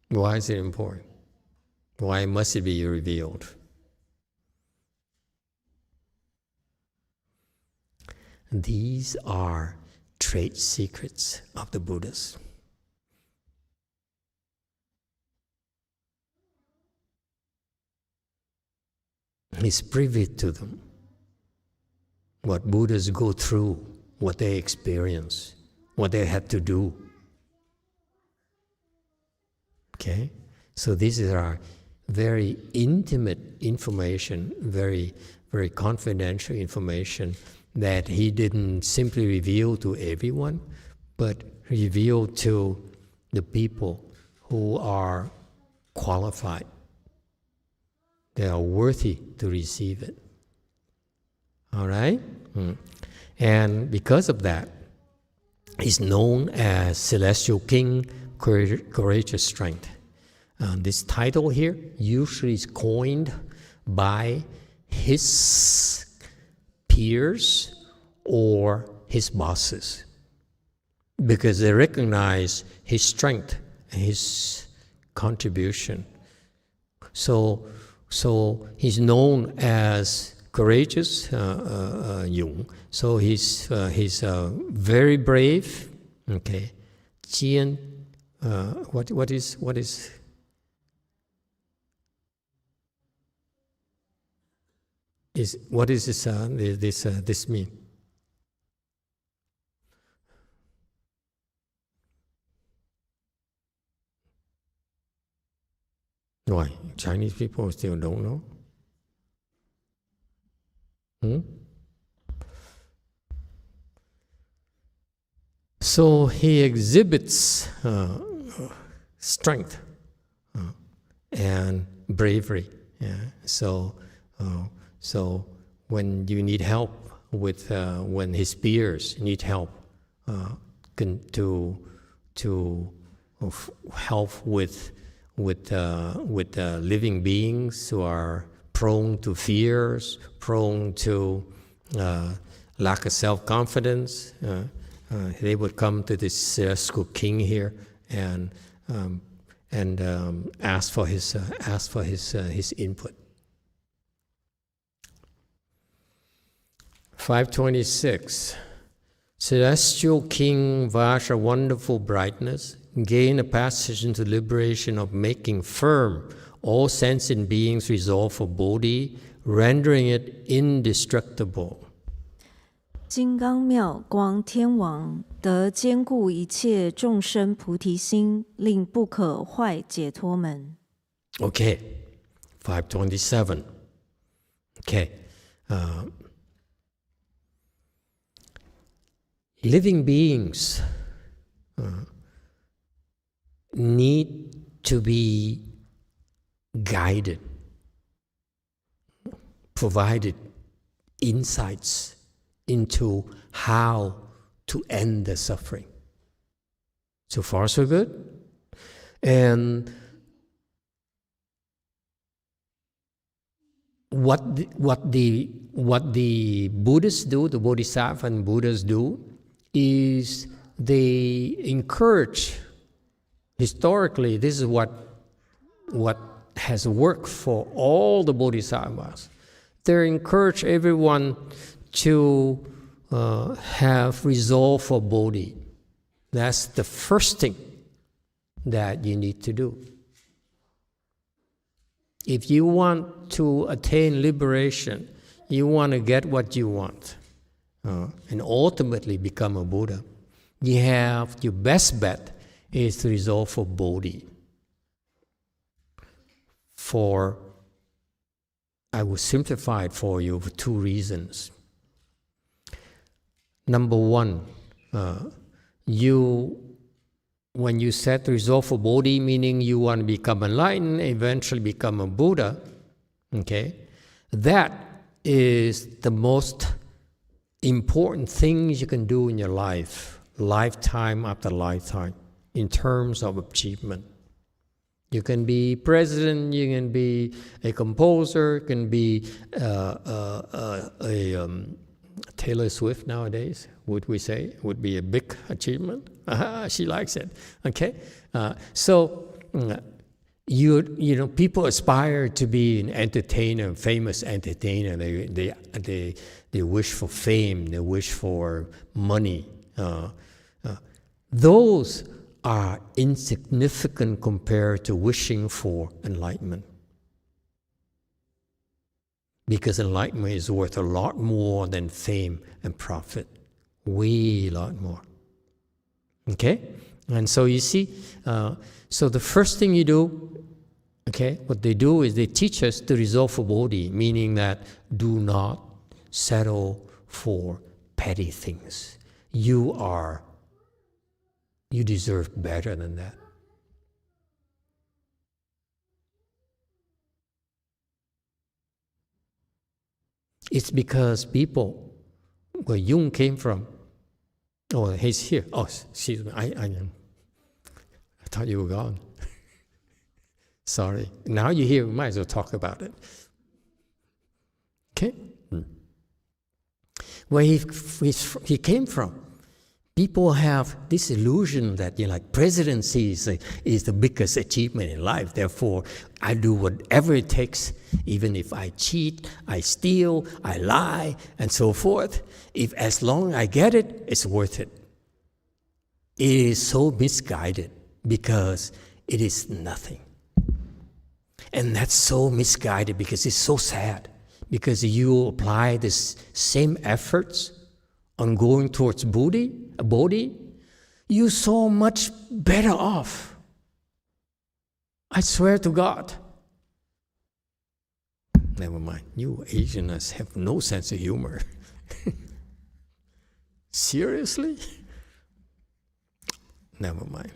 Speaker 1: Why is it important? Why must it be revealed? These are trade secrets of the Buddhas. He's privy to them. What Buddhas go through, what they experience, what they had to do. Okay? So this is our very intimate information, very, very confidential information that he didn't simply reveal to everyone, but revealed to the people who are qualified. They are worthy to receive it. All right? And because of that, he's known as Celestial King, Courageous Strength. This title here usually is coined by his peers or his bosses, because they recognize his strength and his contribution. So he's known as courageous Yung. So he's very brave. Okay, Jian. What is this mean? Why? Chinese people still don't know? So he exhibits strength and bravery. Yeah. So when you need help with, when his peers need help to help with living beings who are prone to fears, prone to lack of self-confidence, they would come to this celestial king here and ask for his input. 526. Celestial King Vasha, wonderful brightness, gain a passage into liberation of making firm all sentient beings resolve for bodhi, rendering it indestructible.
Speaker 2: 金刚妙光天王得坚固一切众生菩提心，令不可坏解脱门。
Speaker 1: Okay, 527. Okay. Living beings need to be guided, provided insights into how to end the suffering. So far, so good. And what the Buddhists do, the Bodhisattva and Buddhas do, is they encourage. Historically, this is what has worked for all the Bodhisattvas. They encourage everyone to have resolve for bodhi. That's the first thing that you need to do. If you want to attain liberation, you want to get what you want, and ultimately become a Buddha, your best bet is to resolve for bodhi. I will simplify it for you for 2 reasons. Number one, when you set resolve for bodhi, meaning you want to become enlightened, eventually become a Buddha, okay, that is the most important things you can do in your life, lifetime after lifetime, in terms of achievement. You can be president, you can be a composer, you can be Taylor Swift nowadays, would we say, would be a big achievement. She likes it, okay? People aspire to be an entertainer, famous entertainer. They wish for fame, they wish for money. Those are insignificant compared to wishing for enlightenment. Because enlightenment is worth a lot more than fame and profit. Way a lot more. Okay? And so you see, so the first thing you do, okay, what they do is they teach us to resolve for bodhi, meaning that do not settle for petty things. You deserve better than that. It's because people, where Jung came from, oh, he's here. Oh, excuse me, I thought you were gone. Sorry. Now you're here, we might as well talk about it. Okay? Where he came from, people have this illusion that presidency is the biggest achievement in life. Therefore, I do whatever it takes, even if I cheat, I steal, I lie, and so forth. As long as I get it, it's worth it. It is so misguided because it is nothing. And that's so misguided because it's so sad. Because you apply this same efforts on going towards bodhi, you're so much better off. I swear to God. Never mind. You Asians have no sense of humor. Seriously? Never mind.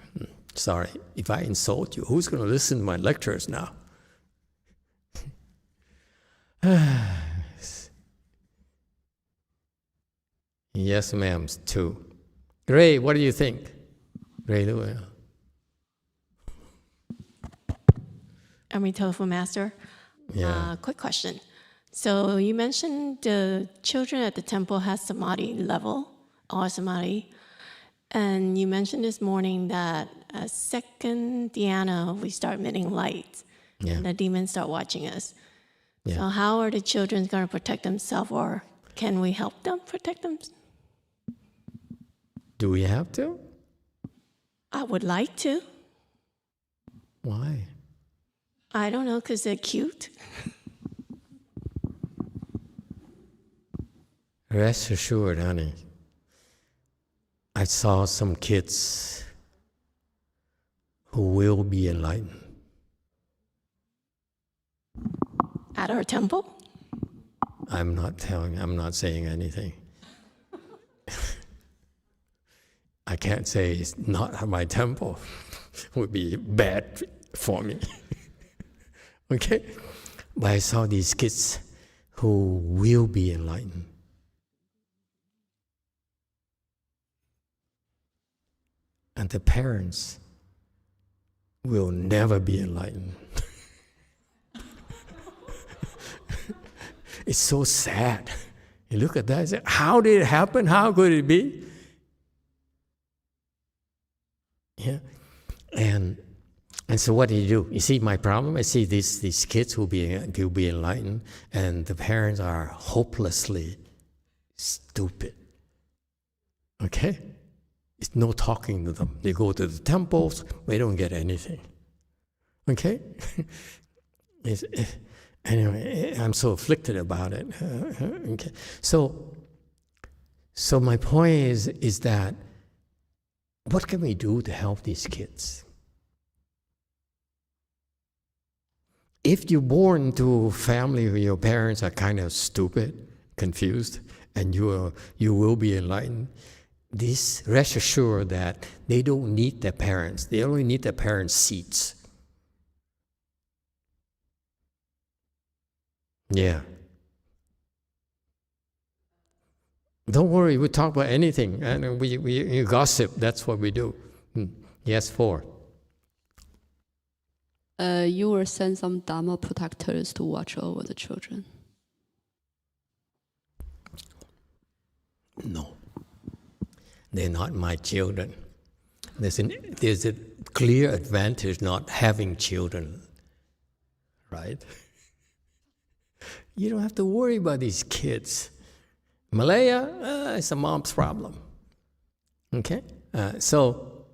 Speaker 1: Sorry. If I insult you, who's going to listen to my lectures now? Yes, ma'am, too. Ray, what do you think? Ray,
Speaker 5: Emitofuo Master.
Speaker 1: Yeah.
Speaker 5: Quick question. So you mentioned the children at the temple has samadhi level, or samadhi. And you mentioned this morning that second dhyana, we start emitting light.
Speaker 1: Yeah.
Speaker 5: And the demons start watching us.
Speaker 1: Yeah.
Speaker 5: So how are the children going to protect themselves, or can we help them protect themselves?
Speaker 1: Do we have to?
Speaker 5: I would like to.
Speaker 1: Why?
Speaker 5: I don't know, because they're cute.
Speaker 1: Rest assured, honey, I saw some kids who will be enlightened.
Speaker 5: At our temple?
Speaker 1: I'm not saying anything. I can't say it's not at my temple. It would be bad for me. Okay? But I saw these kids who will be enlightened. And the parents will never be enlightened. It's so sad. You look at that and say, how did it happen? How could it be? Yeah. And so what do? You see my problem? I see these kids who will be enlightened, and the parents are hopelessly stupid. Okay? It's no talking to them. They go to the temples, they don't get anything. Okay? Anyway, I'm so afflicted about it. Okay. So my point is that what can we do to help these kids? If you're born to a family where your parents are kind of stupid, confused, and you will be enlightened, rest assured that they don't need their parents. They only need their parents' seats. Yeah. Don't worry, we talk about anything, and we gossip. That's what we do. Yes, 4.
Speaker 6: You will send some Dharma protectors to watch over the children.
Speaker 1: No, they're not my children. There's a clear advantage not having children, right? You don't have to worry about these kids. Malaya, it's a mom's problem. Okay? So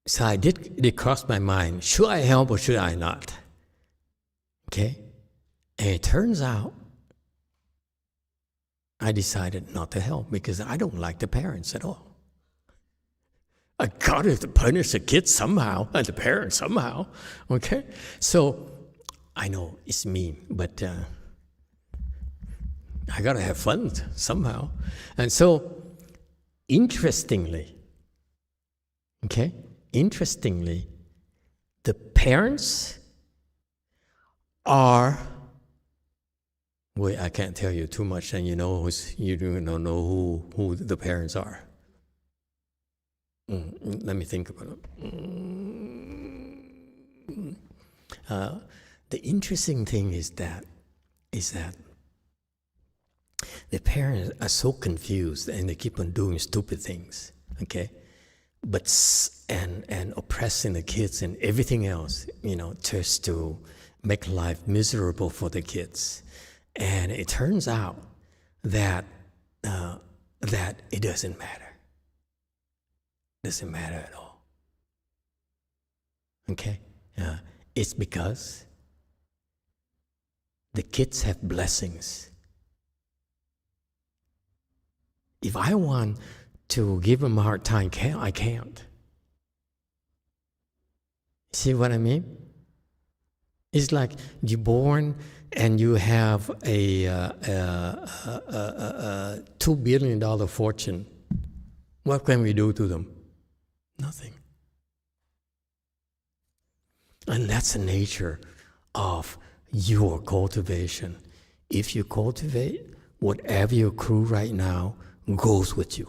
Speaker 1: it crossed my mind, should I help or should I not? Okay? And it turns out I decided not to help because I don't like the parents at all. I got to punish the kids somehow, and the parents somehow, okay? So, I know it's mean, but I got to have fun somehow. And so, interestingly, the parents are, wait, I can't tell you too much, and you don't know who the parents are. Let me think about it. The interesting thing is that the parents are so confused and they keep on doing stupid things, okay? But and oppressing the kids and everything else, just to make life miserable for the kids. And it turns out that it doesn't matter. Doesn't matter at all. Okay? It's because the kids have blessings. If I want to give them a hard time, I can't. See what I mean? It's like you're born and you have a $2 billion fortune. What can we do to them? Nothing. And that's the nature of your cultivation. If you cultivate, whatever you accrue right now goes with you.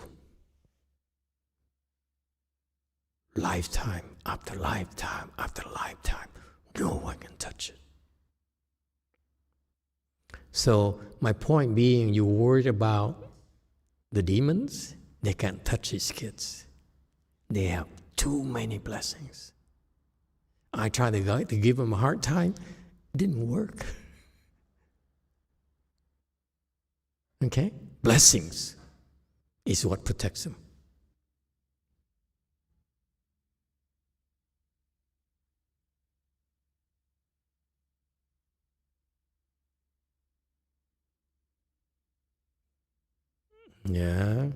Speaker 1: Lifetime after lifetime after lifetime. No one can touch it. So my point being, you're worried about the demons, they can't touch these kids. They have too many blessings. I tried to give them a hard time, it didn't work. Okay? Blessings is what protects them. Yeah.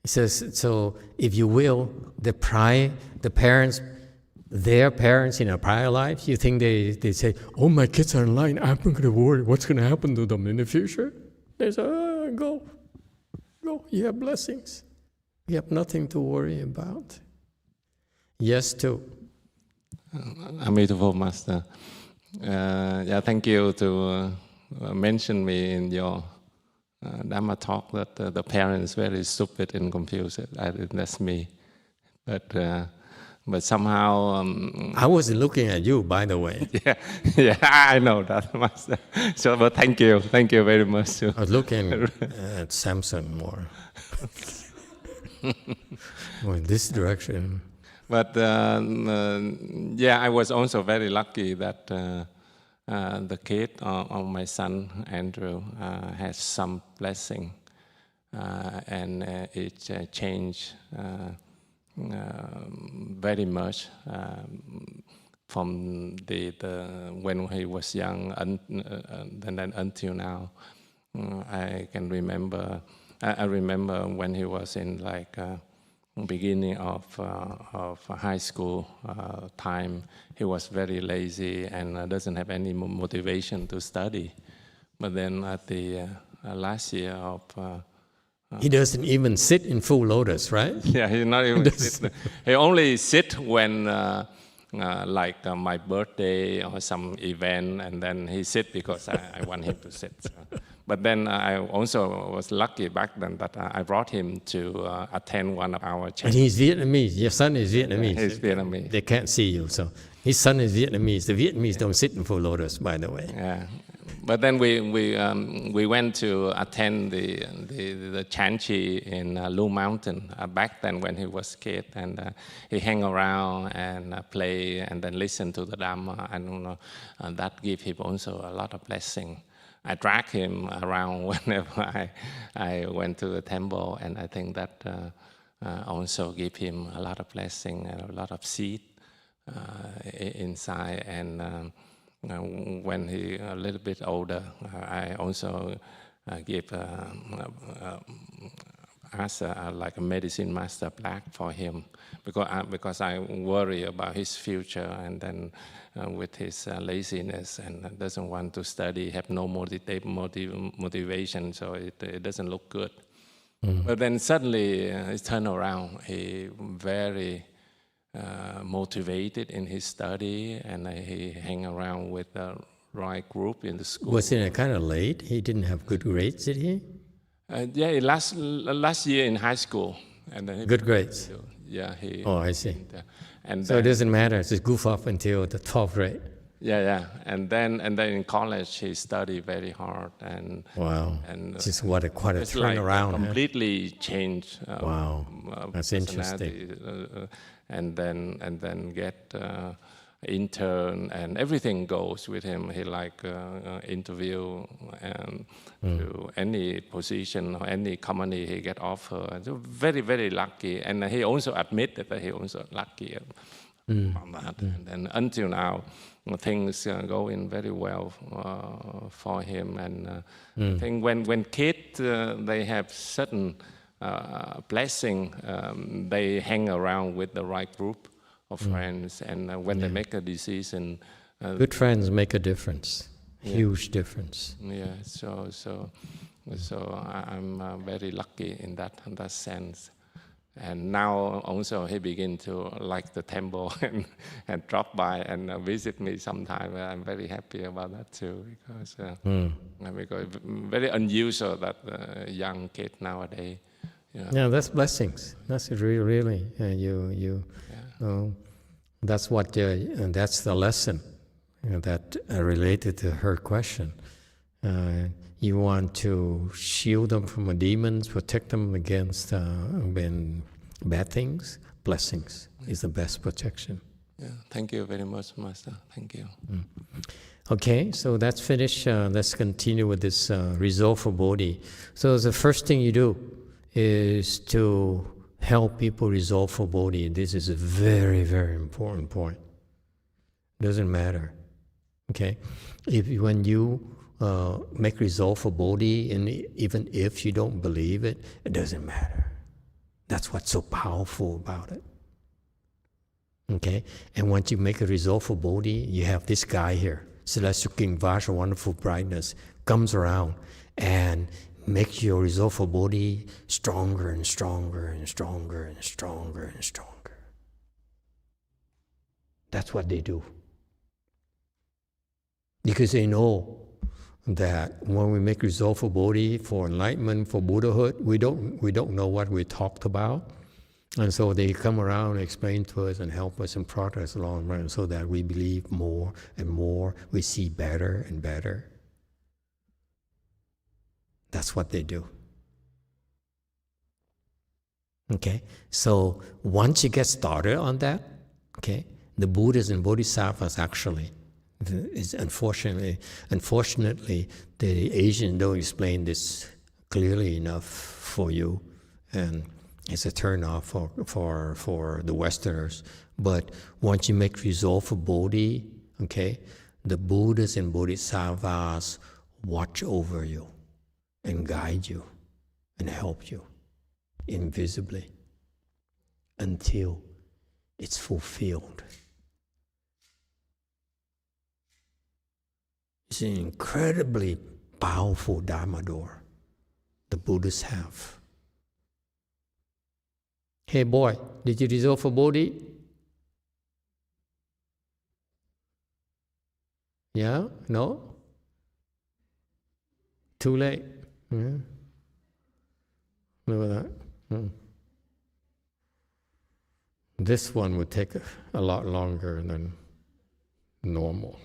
Speaker 1: It says, so if you will, the parents, their parents in a prior life, you think they say, oh, my kids are online, I'm not going to worry what's going to happen to them in the future. They say, go, you have blessings. You have nothing to worry about. Yes, too.
Speaker 7: Emitofuo, Master. Thank you to mention me in your Dharma talk that the parents very stupid and confused. That's me, but somehow
Speaker 1: I wasn't looking at you, by the way.
Speaker 7: Yeah, I know that, Master. So, but thank you very much.
Speaker 1: I was looking at Samson more. In this direction.
Speaker 7: But I was also very lucky that the kid of my son Andrew has some blessing, and it changed very much from the when he was young and then until now. I can remember. I remember when he was in like beginning of high school time. He was very lazy and doesn't have any motivation to study. But then at the last year of
Speaker 1: he doesn't even sit in full lotus, right?
Speaker 7: yeah, he's not even sit. He only sit when like my birthday or some event, and then he sit because I want him to sit. So. But then I also was lucky back then that I brought him to attend one of our churches.
Speaker 1: And he's Vietnamese. Your son is Vietnamese.
Speaker 7: He's Vietnamese.
Speaker 1: They can't see you, so his son is Vietnamese. The Vietnamese don't sit in full lotus, by the way.
Speaker 7: Yeah. But then we went to attend the Chanchi in Lu Mountain back then when he was a kid, and he hang around and play and then listen to the Dharma, and that gave him also a lot of blessing. I drag him around whenever I went to the temple, and I think that also gave him a lot of blessing and a lot of seed inside. And when he a little bit older, I also give as like a medicine master black for him, because I worry about his future, and then with his laziness and doesn't want to study, have no motivation, so it doesn't look good. But then suddenly it turned around. He very motivated in his study, and he hang around with the right group in the school.
Speaker 1: Was it kind of late? He didn't have good grades, did he?
Speaker 7: Yeah, last year in high school. And then
Speaker 1: Good grades?
Speaker 7: Yeah.
Speaker 1: Oh, I see.
Speaker 7: And
Speaker 1: so it doesn't matter, just goof off until the 12th grade?
Speaker 7: Yeah. And then in college, he studied very hard. And
Speaker 1: wow,
Speaker 7: and
Speaker 1: just quite a turnaround.
Speaker 7: Like completely changed.
Speaker 1: Wow, that's interesting.
Speaker 7: And then get intern, and everything goes with him. He like interview to any position or any company he get offered. So very, very lucky. And he also admitted that he also lucky on that. And then until now, things going very well for him. And I think when kids they have certain blessing, they hang around with the right group of friends, and when they make a decision,
Speaker 1: good friends make a difference, huge difference.
Speaker 7: Yeah, so I'm very lucky in that sense. And now also he begin to like the temple and drop by and visit me sometime. I'm very happy about that too, because very unusual that young kid nowadays.
Speaker 1: Yeah, that's blessings. That's really that's what that's the lesson that related to her question. You want to shield them from demons, protect them against bad things. Blessings is the best protection.
Speaker 7: Yeah, thank you very much, Master. Thank you.
Speaker 1: Okay, so that's finished. Let's continue with this resolve for bodhi. So the first thing you do is to help people resolve for bodhi. This is a very, very important point. Doesn't matter. Okay, when you make resolve for bodhi, and even if you don't believe it, it doesn't matter. That's what's so powerful about it. Okay, and once you make a resolve for bodhi, you have this guy here, Celestial King Vajra, wonderful brightness, comes around and makes your resolve for bodhi stronger and stronger and stronger and stronger and stronger. That's what they do. Because they know that when we make resolve for bodhi, for enlightenment, for Buddhahood, we don't know what we talked about. And so they come around and explain to us and help us and progress along the way, so that we believe more and more, we see better and better. That's what they do. Okay, so once you get started on that, okay, the Buddhas and Bodhisattvas actually, It's unfortunately, the Asians don't explain this clearly enough for you, and it's a turn-off for the Westerners. But once you make resolve for bodhi, okay, the Buddhas and Bodhisattvas watch over you and guide you and help you invisibly until it's fulfilled. It's an incredibly powerful Dharma door the Buddhists have. Hey boy, did you resolve for bodhi? Yeah? No? Too late. Yeah. Look at that. This one would take a lot longer than normal.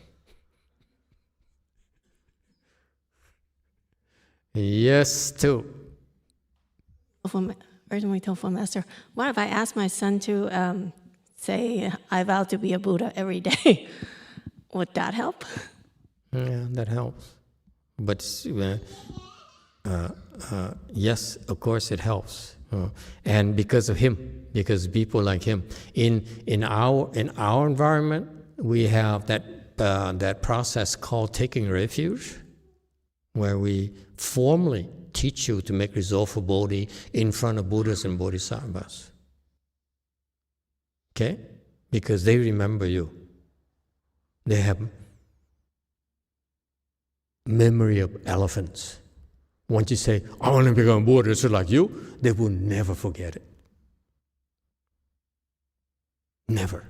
Speaker 1: Yes, too.
Speaker 5: Emitofuo Master, what if I ask my son to say, I vow to be a Buddha every day? Would that help?
Speaker 1: Yeah, that helps. But yes, of course it helps. And because of him, because people like him, in our environment, we have that process called taking refuge, where we formally teach you to make resolve for bodhi in front of Buddhas and Bodhisattvas. Okay? Because they remember you. They have memory of elephants. Once you say, I want to become a Buddha just like you, they will never forget it. Never.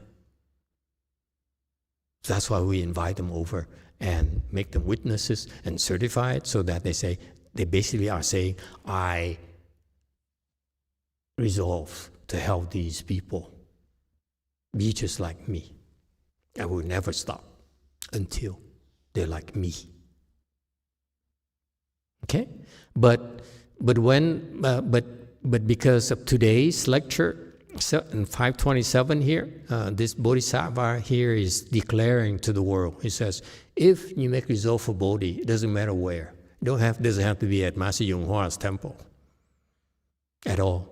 Speaker 1: That's why we invite them over and make them witnesses and certify it, so that they basically are saying, I resolve to help these people be just like me. I will never stop until they're like me. Okay? But because of today's lecture, in 527 here, this Bodhisattva here is declaring to the world. He says, if you make resolve for bodhi, it doesn't matter where. It doesn't have to be at Master YongHua's temple at all.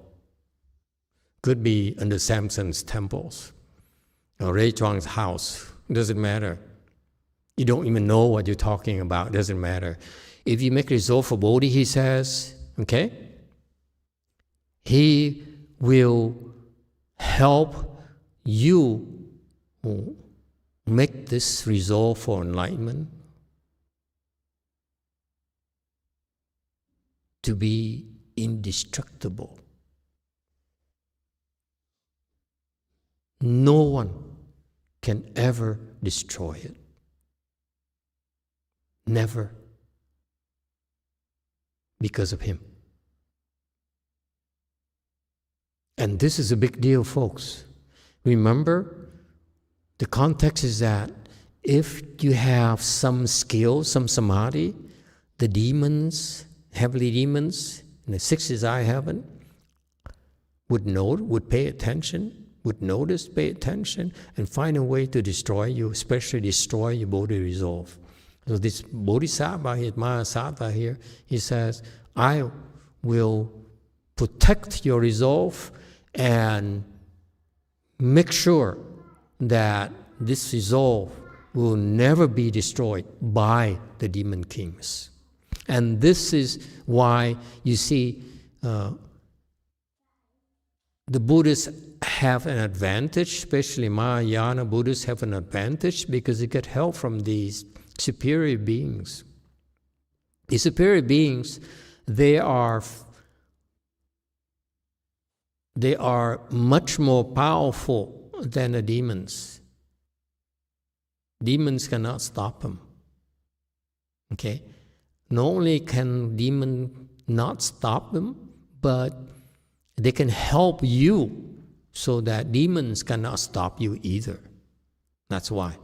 Speaker 1: Could be under Samson's temples or Ray Chuang's house. It doesn't matter. You don't even know what you're talking about. It doesn't matter. If you make resolve for bodhi, he says, okay, he will help you make this resolve for enlightenment to be indestructible. No one can ever destroy it. Never. Because of him. And this is a big deal, folks. Remember, the context is that if you have some skill, some samadhi, the demons, heavenly demons, in the sixth desire heaven, would pay attention, would notice, pay attention, and find a way to destroy you, especially destroy your bodhi resolve. So this Bodhisattva here, Mahasattva here, he says, I will protect your resolve and make sure that this resolve will never be destroyed by the demon kings. And this is why you see the Buddhists have an advantage, especially Mahayana Buddhists have an advantage because they get help from these superior beings. The superior beings, they are much more powerful than the demons. Demons cannot stop them. Okay? Not only can demons not stop them, but they can help you so that demons cannot stop you either. That's why.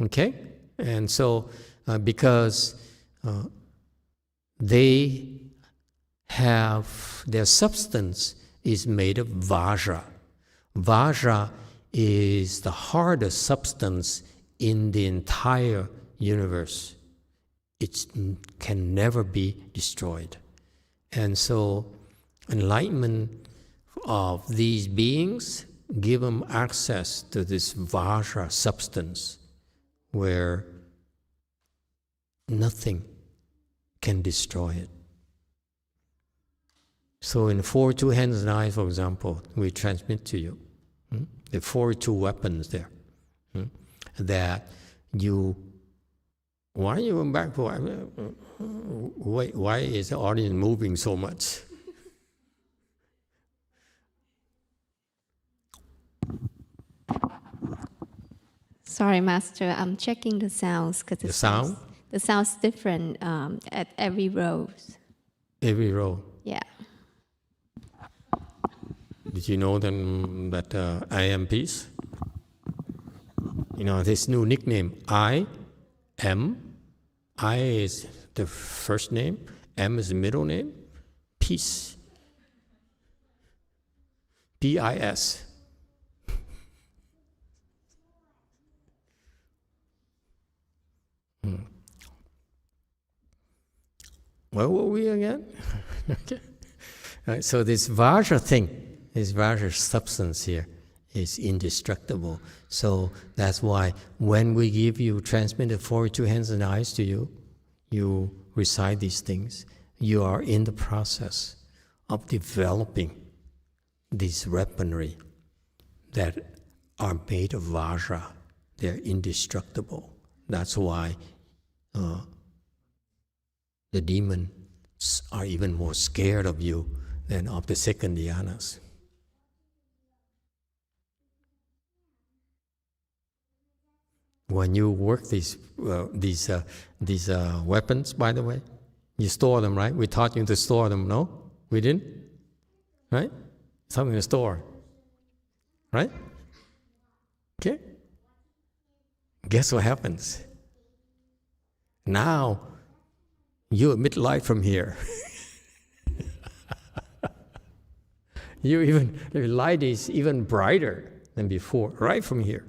Speaker 1: Okay? And so, because they have, their substance is made of vajra. Vajra is the hardest substance in the entire universe. It can never be destroyed. And so enlightenment of these beings give them access to this Vajra substance where nothing can destroy it. So in 4-2 hands and eyes, for example, we transmit to you the 4-2 weapons there. That you, why are you going back? Why is the audience moving so much?
Speaker 8: Sorry, Master, I'm checking the sounds because
Speaker 1: The sound?
Speaker 8: The sound's different at every row.
Speaker 1: Every row.
Speaker 8: Yeah.
Speaker 1: Did you know then that I am peace? You know, this new nickname, I am. I is the first name, M is the middle name, peace. P-I-S. Where were we again? Okay. Right, so this Vajra thing, this Vajra substance here is indestructible. So that's why when we give you, transmitted 42 hands and eyes to you, you recite these things. You are in the process of developing these weaponry that are made of Vajra. They're indestructible. That's why the demons are even more scared of you than of the second dhyanas. When you work these weapons, by the way, you store them, right? We taught you to store them, no? We didn't? Right? Something to store. Right? Okay? Guess what happens? Now, you emit light from here. Your light is even brighter than before, right from here.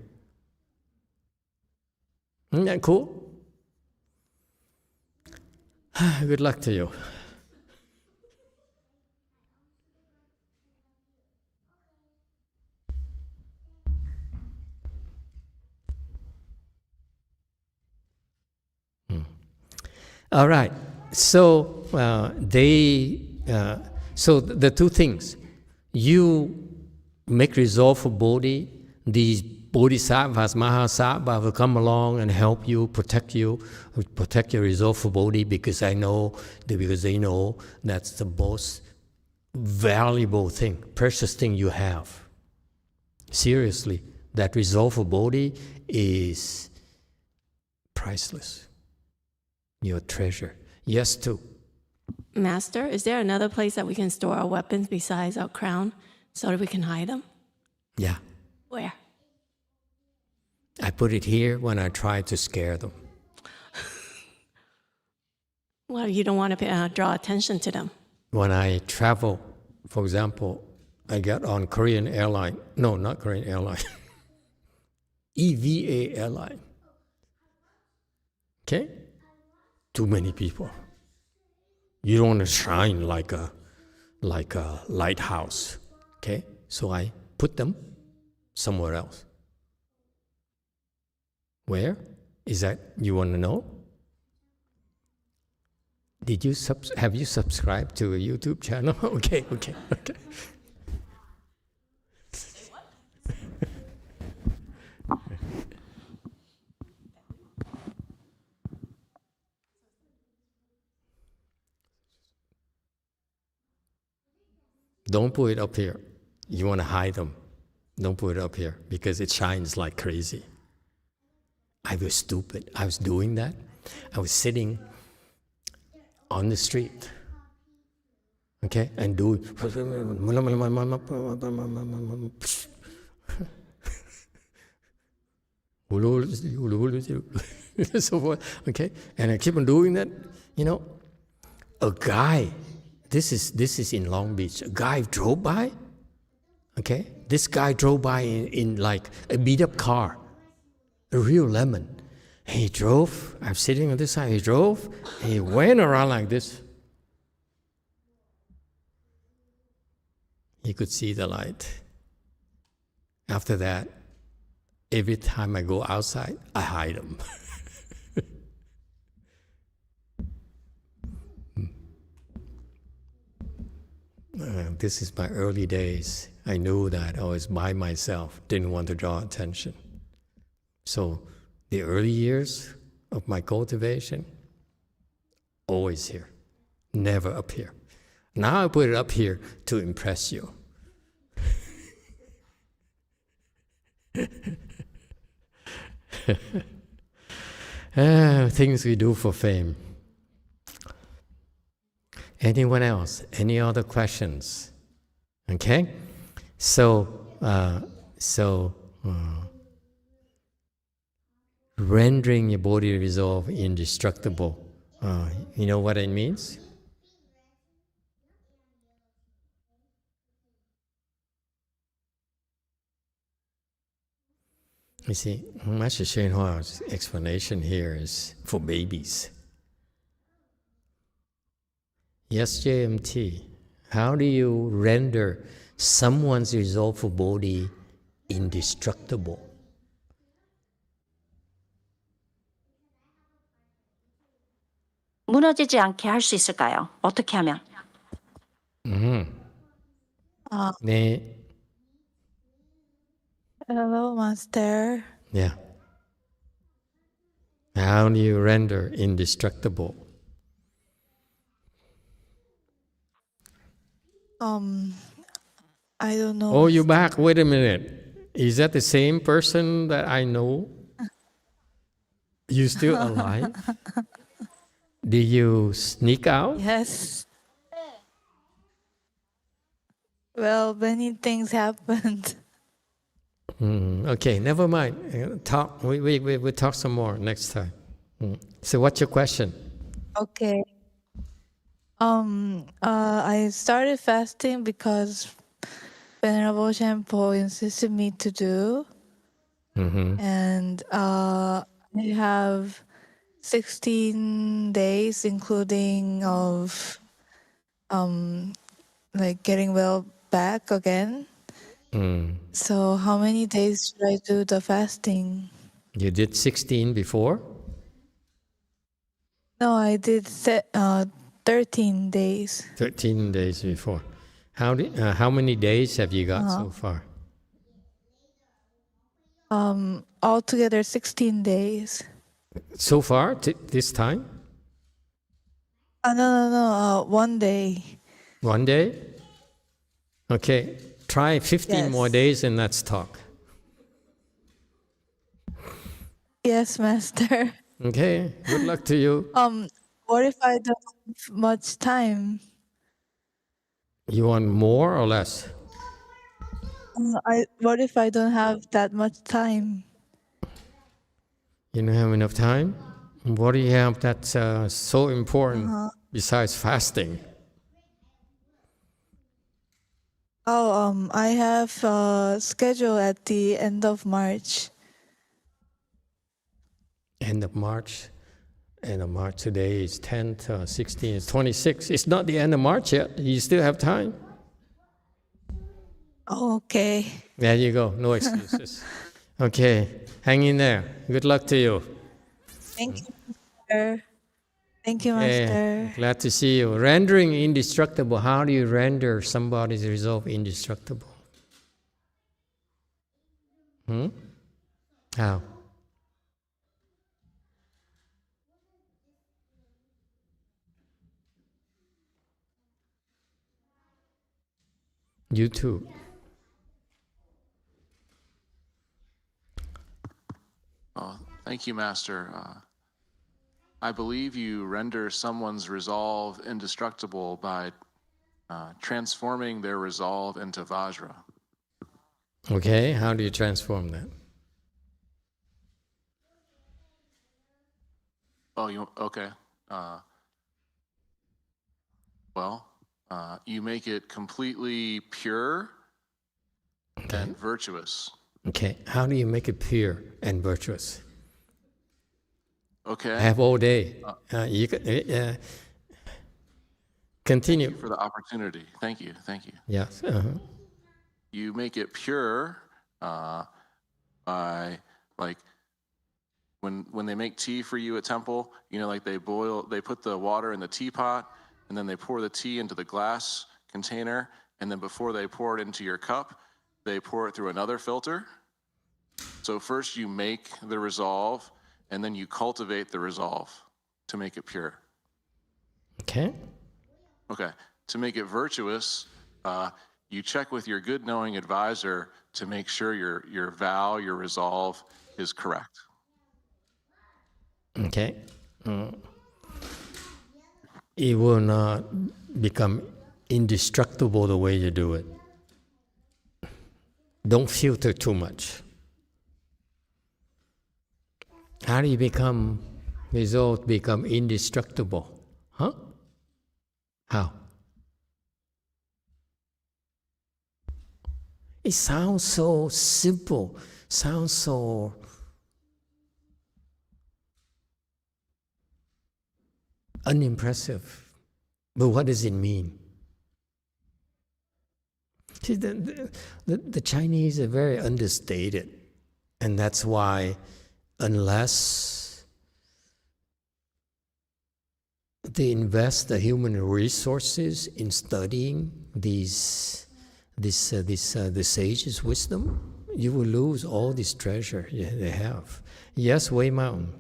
Speaker 1: Isn't that cool? Good luck to you. All right. So so the two things, you make resolve for Bodhi. These Bodhisattvas, Mahasattvas will come along and help you, protect your resolve for Bodhi, because they know that's the most valuable thing, precious thing you have. Seriously, that resolve for Bodhi is priceless. Your treasure. Yes, too.
Speaker 5: Master, is there another place that we can store our weapons besides our crown so that we can hide them?
Speaker 1: Yeah.
Speaker 5: Where?
Speaker 1: I put it here when I try to scare them.
Speaker 5: Well, you don't want to draw attention to them.
Speaker 1: When I travel, for example, I got on Korean airline. No, not Korean airline. EVA airline. Okay? Too many people. You don't want to shine like a lighthouse. Okay? So I put them somewhere else. Where? Is that you want to know? Did you have you subscribed to a YouTube channel? Okay. Don't put it up here. You want to hide them. Don't put it up here because it shines like crazy. I was stupid. I was doing that. I was sitting on the street, okay, and doing so forth, okay, and I keep on doing that. You know, a guy. This is in Long Beach. A guy drove by, Okay? This guy drove by in like a beat-up car, a real lemon. He drove, I'm sitting on this side, he drove, he went around like this. He could see the light. After that, every time I go outside, I hide him. This is my early days. I knew that I was by myself, didn't want to draw attention. So the early years of my cultivation, always here, never up here. Now I put it up here to impress you. Things we do for fame. Anyone else? Any other questions? Okay? So, rendering your bodhi resolve indestructible. You know what it means? You see, Master YongHua's explanation here is for babies. Yes, JMT, how do you render someone's resolve for bodhi indestructible?
Speaker 9: 무너지지 않게 할 수 있을까요? 어떻게 하면?
Speaker 1: 네.
Speaker 10: Hello, Master.
Speaker 1: Yeah. How do you render indestructible?
Speaker 10: I don't know.
Speaker 1: Oh, you're back. Wait a minute. Is that the same person that I know? You still alive? Did you sneak out?
Speaker 10: Yes. Well, many things happened.
Speaker 1: Okay, never mind. Talk. We'll talk some more next time. So, what's your question?
Speaker 10: Okay. I started fasting because Venerable Shenpo insisted me to do, and I have 16 days, including of like getting well back again. So how many days should I do the fasting?
Speaker 1: You did 16 before?
Speaker 10: No, I did 13 days.
Speaker 1: 13 days before. How many days have you got so far?
Speaker 10: Altogether 16 days.
Speaker 1: So far, this time?
Speaker 10: No. 1 day.
Speaker 1: 1 day? Okay, try 15 more days and let's talk.
Speaker 10: Yes, Master.
Speaker 1: Okay, good luck to you.
Speaker 10: What if I don't have much time?
Speaker 1: You want more or less?
Speaker 10: What if I don't have that much time?
Speaker 1: You don't have enough time? What do you have that's so important besides fasting?
Speaker 10: I have a schedule at the end of March.
Speaker 1: End of March. End of March. Today is 10th, 16th, it's 26th. It's not the end of March yet. You still have time.
Speaker 10: Okay.
Speaker 1: There you go. No excuses. Okay. Hang in there. Good luck to you.
Speaker 10: Thank you, Master. Thank you, Master.
Speaker 1: Glad to see you. Rendering indestructible. How do you render somebody's resolve indestructible? How? You too.
Speaker 3: Thank you, Master. I believe you render someone's resolve indestructible by transforming their resolve into Vajra.
Speaker 1: Okay, how do you transform that?
Speaker 3: Okay. You make it completely pure and virtuous.
Speaker 1: Okay, how do you make it pure and virtuous?
Speaker 3: Okay.
Speaker 1: I have all day. You can, continue.
Speaker 3: Thank you for the opportunity. Thank you.
Speaker 1: Yes.
Speaker 3: You make it pure by, like, when they make tea for you at temple, like they put the water in the teapot, and then they pour the tea into the glass container, and then before they pour it into your cup, they pour it through another filter. So first you make the resolve, and then you cultivate the resolve to make it pure.
Speaker 1: Okay.
Speaker 3: Okay. To make it virtuous, you check with your good knowing advisor to make sure your vow, your resolve is correct.
Speaker 1: Okay. It will not become indestructible the way you do it. Don't filter too much. How do you become indestructible? Huh? How? It sounds so simple, sounds so unimpressive. But what does it mean? See, the Chinese are very understated. And that's why unless they invest the human resources in studying the sage's wisdom, you will lose all this treasure they have. Yes, Wei Mountain.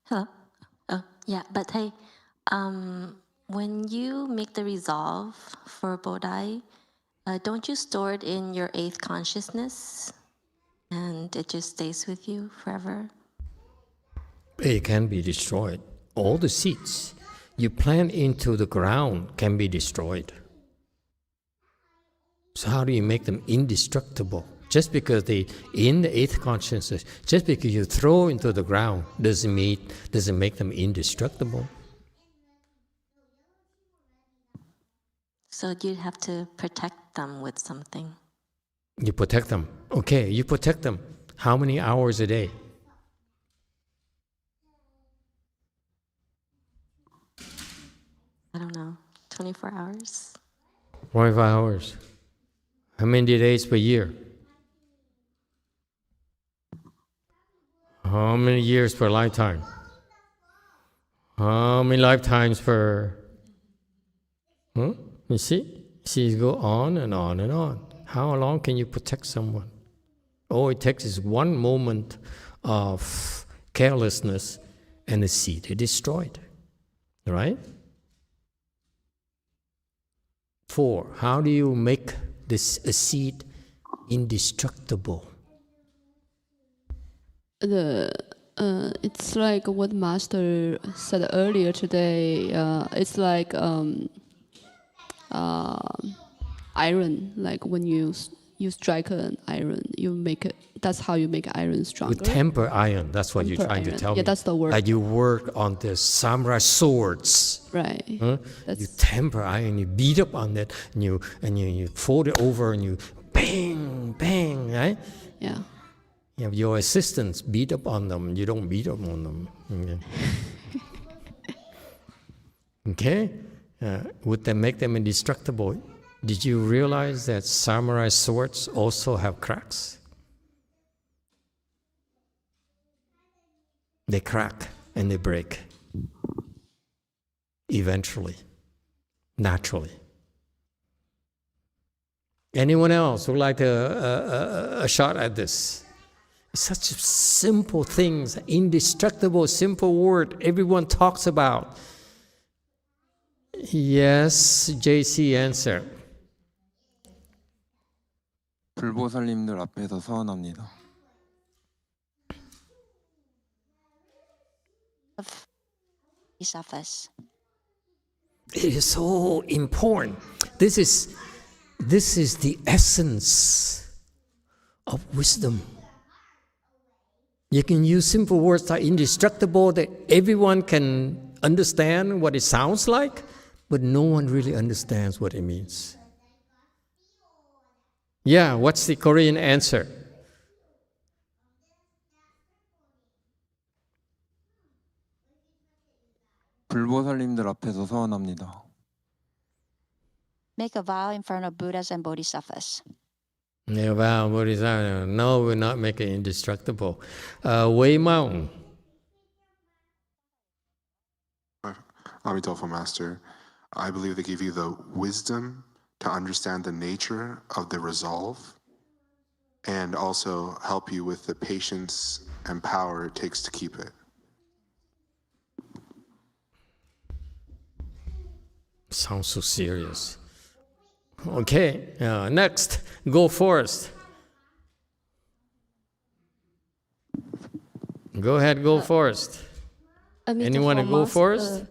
Speaker 11: Hello. Oh, yeah, but hey, when you make the resolve for bodhi, don't you store it in your eighth consciousness and it just stays with you forever?
Speaker 1: It can be destroyed. All the seeds you plant into the ground can be destroyed. So how do you make them indestructible? Just because they in the eighth consciousness, just because you throw into the ground doesn't make them indestructible.
Speaker 11: So you'd have to protect them with something.
Speaker 1: You protect them. Okay, you protect them. How many hours a day?
Speaker 11: I don't know, 24 hours?
Speaker 1: 25 hours. How many days per year? How many years per lifetime? How many lifetimes per... You see? You go on and on and on. How long can you protect someone? All it takes is one moment of carelessness and the seed is destroyed. Right? 4. How do you make a seed indestructible?
Speaker 6: It's like what Master said earlier today. It's like iron. Like when you strike an iron, you make it. That's how you make iron stronger.
Speaker 1: You temper iron. That's what you're trying to tell me.
Speaker 6: Yeah, that's the word.
Speaker 1: Like you work on the samurai swords.
Speaker 6: Right.
Speaker 1: You temper iron. You beat up on it, and you fold it over, and you bang, bang. Right?
Speaker 6: Yeah.
Speaker 1: You have your assistants beat up on them. You don't beat up on them. Okay? Would that make them indestructible? Did you realize that samurai swords also have cracks? They crack and they break. Eventually. Naturally. Anyone else who would like a shot at this? Such simple things, indestructible, simple word everyone talks about. Yes, JC, answer.
Speaker 12: 불보살님들 앞에서 서원합니다.
Speaker 11: Each of us.
Speaker 1: It is so important. This is the essence of wisdom. You can use simple words like indestructible that everyone can understand what it sounds like, but no one really understands what it means. Yeah, what's the Korean answer?
Speaker 12: 불보살님들 앞에서 서원합니다.
Speaker 9: Make a vow in front of Buddhas and Bodhisattvas.
Speaker 1: Yeah, wow, Bodhisattva. No, we're not making it indestructible. Wei Mao.
Speaker 13: Emitofuo, Master, I believe they give you the wisdom to understand the nature of the resolve and also help you with the patience and power it takes to keep it.
Speaker 1: Sounds so serious. Okay, next, go first. Go ahead, go first. Anyone to go first?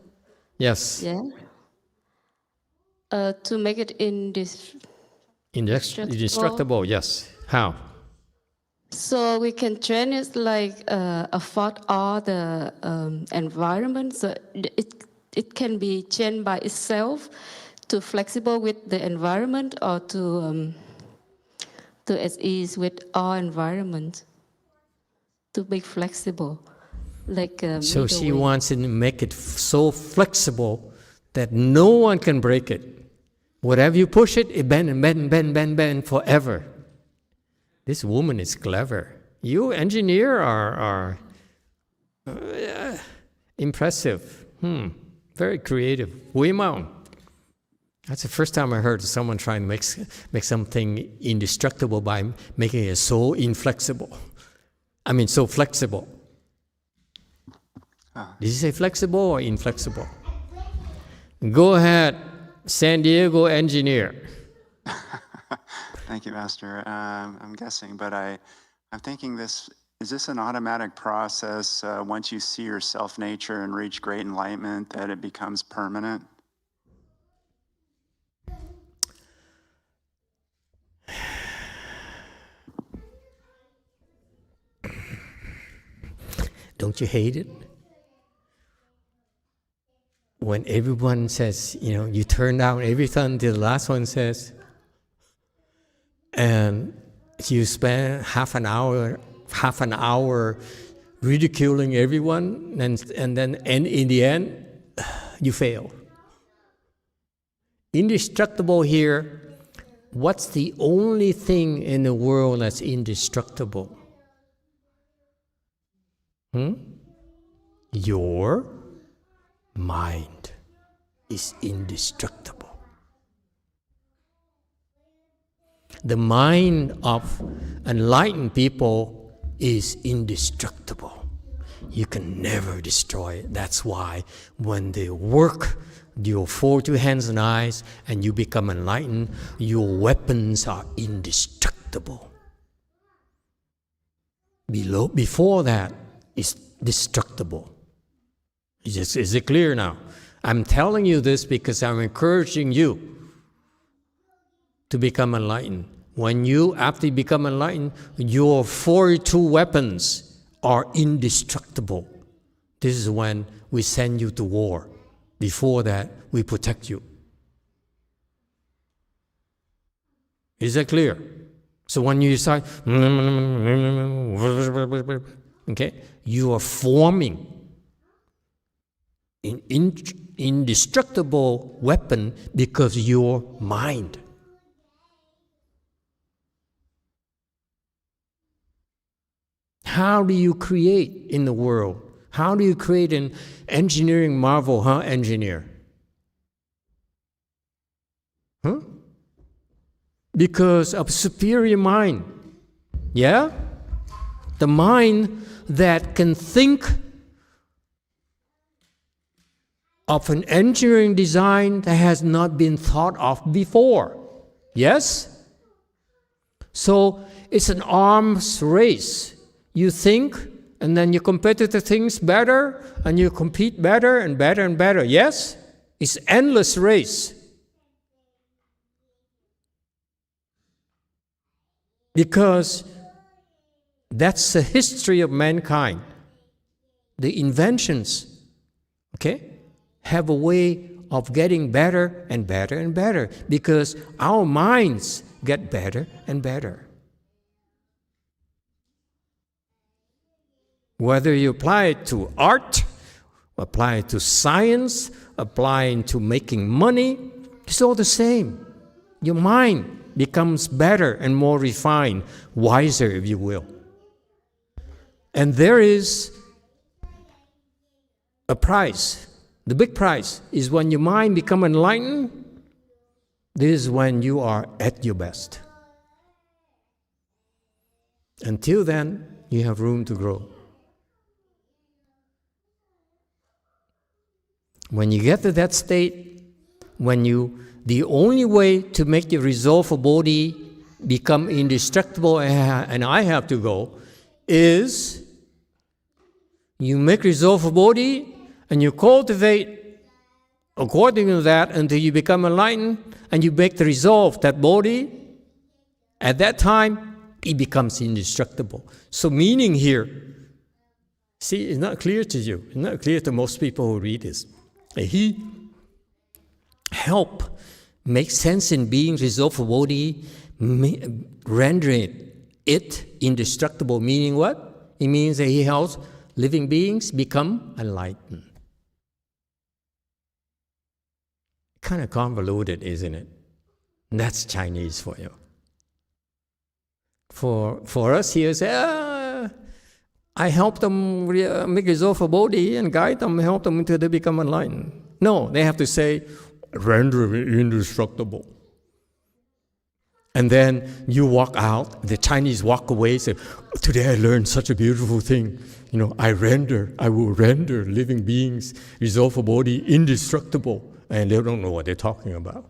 Speaker 1: Yes.
Speaker 6: Yeah. To make it
Speaker 1: indestructible, yes. How?
Speaker 6: So we can train it like afford all the environment. So it can be changed by itself to flexible with the environment or to at ease with all environment. To be flexible. Like
Speaker 1: so she wants to make it so flexible that no one can break it. Whatever you push it, it bend and bend and bend and bend, bend forever. This woman is clever. You engineer are impressive. Very creative. Wei Mao. That's the first time I heard someone trying to make something indestructible by making it so inflexible. I mean, so flexible. Did you say flexible or inflexible? Go ahead, San Diego engineer.
Speaker 14: Thank you, Master. I'm guessing, but I'm thinking is this an automatic process once you see your self-nature and reach great enlightenment that it becomes permanent?
Speaker 1: Don't you hate it? When everyone says, you turn down everything until the last one says, and you spend half an hour ridiculing everyone, and in the end, you fail. Indestructible here, what's the only thing in the world that's indestructible? Your mind is indestructible. The mind of enlightened people is indestructible. You can never destroy it. That's why when they work your 42 hands and eyes and you become enlightened, your weapons are indestructible. Before that, it's destructible. Is it clear now? I'm telling you this because I'm encouraging you to become enlightened. After you become enlightened, your 42 weapons are indestructible. This is when we send you to war. Before that, we protect you. Is that clear? So when you decide, okay, you are forming an indestructible weapon because your mind. How do you create in the world? How do you create an engineering marvel, engineer? Because of superior mind. Yeah? The mind that can think of an engineering design that has not been thought of before. Yes? So it's an arms race. You think, and then your competitor thinks better, and you compete better and better and better. Yes? It's an endless race. Because that's the history of mankind. The inventions, okay, have a way of getting better and better and better, because our minds get better and better. Whether you apply it to art, apply it to science, apply it to making money, it's all the same. Your mind becomes better and more refined, wiser, if you will. And there is a price. The big price is when your mind becomes enlightened. This is when you are at your best. Until then, you have room to grow. When you get to that state, the only way to make your resolve for bodhi become indestructible and I have to go is you make resolve for bodhi and you cultivate according to that until you become enlightened and you make the resolve that bodhi, at that time, it becomes indestructible. So meaning here, see, it's not clear to you. It's not clear to most people who read this. He help make sense in being resolved for bodhi, rendering it indestructible, meaning what? It means that he helps living beings become enlightened. Kind of convoluted, isn't it? That's Chinese for you. For us here, say, I help them make resolve for bodhi and guide them, help them until they become enlightened. No, they have to say, render it indestructible. And then you walk out, the Chinese walk away, say, today I learned such a beautiful thing. I will render living beings, resolve for bodhi, indestructible. And they don't know what they're talking about.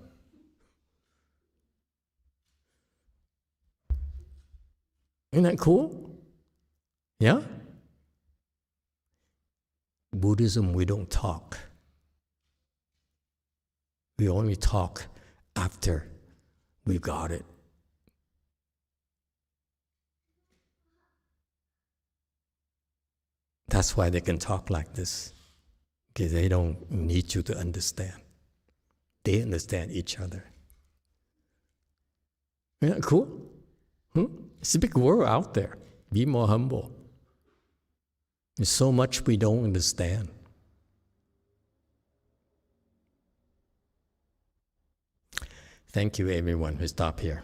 Speaker 1: Isn't that cool? Yeah? Buddhism, we don't talk. We only talk after we got it. That's why they can talk like this, because they don't need you to understand. They understand each other. Isn't that cool? It's a big world out there. Be more humble. There's so much we don't understand. Thank you, everyone who stopped here.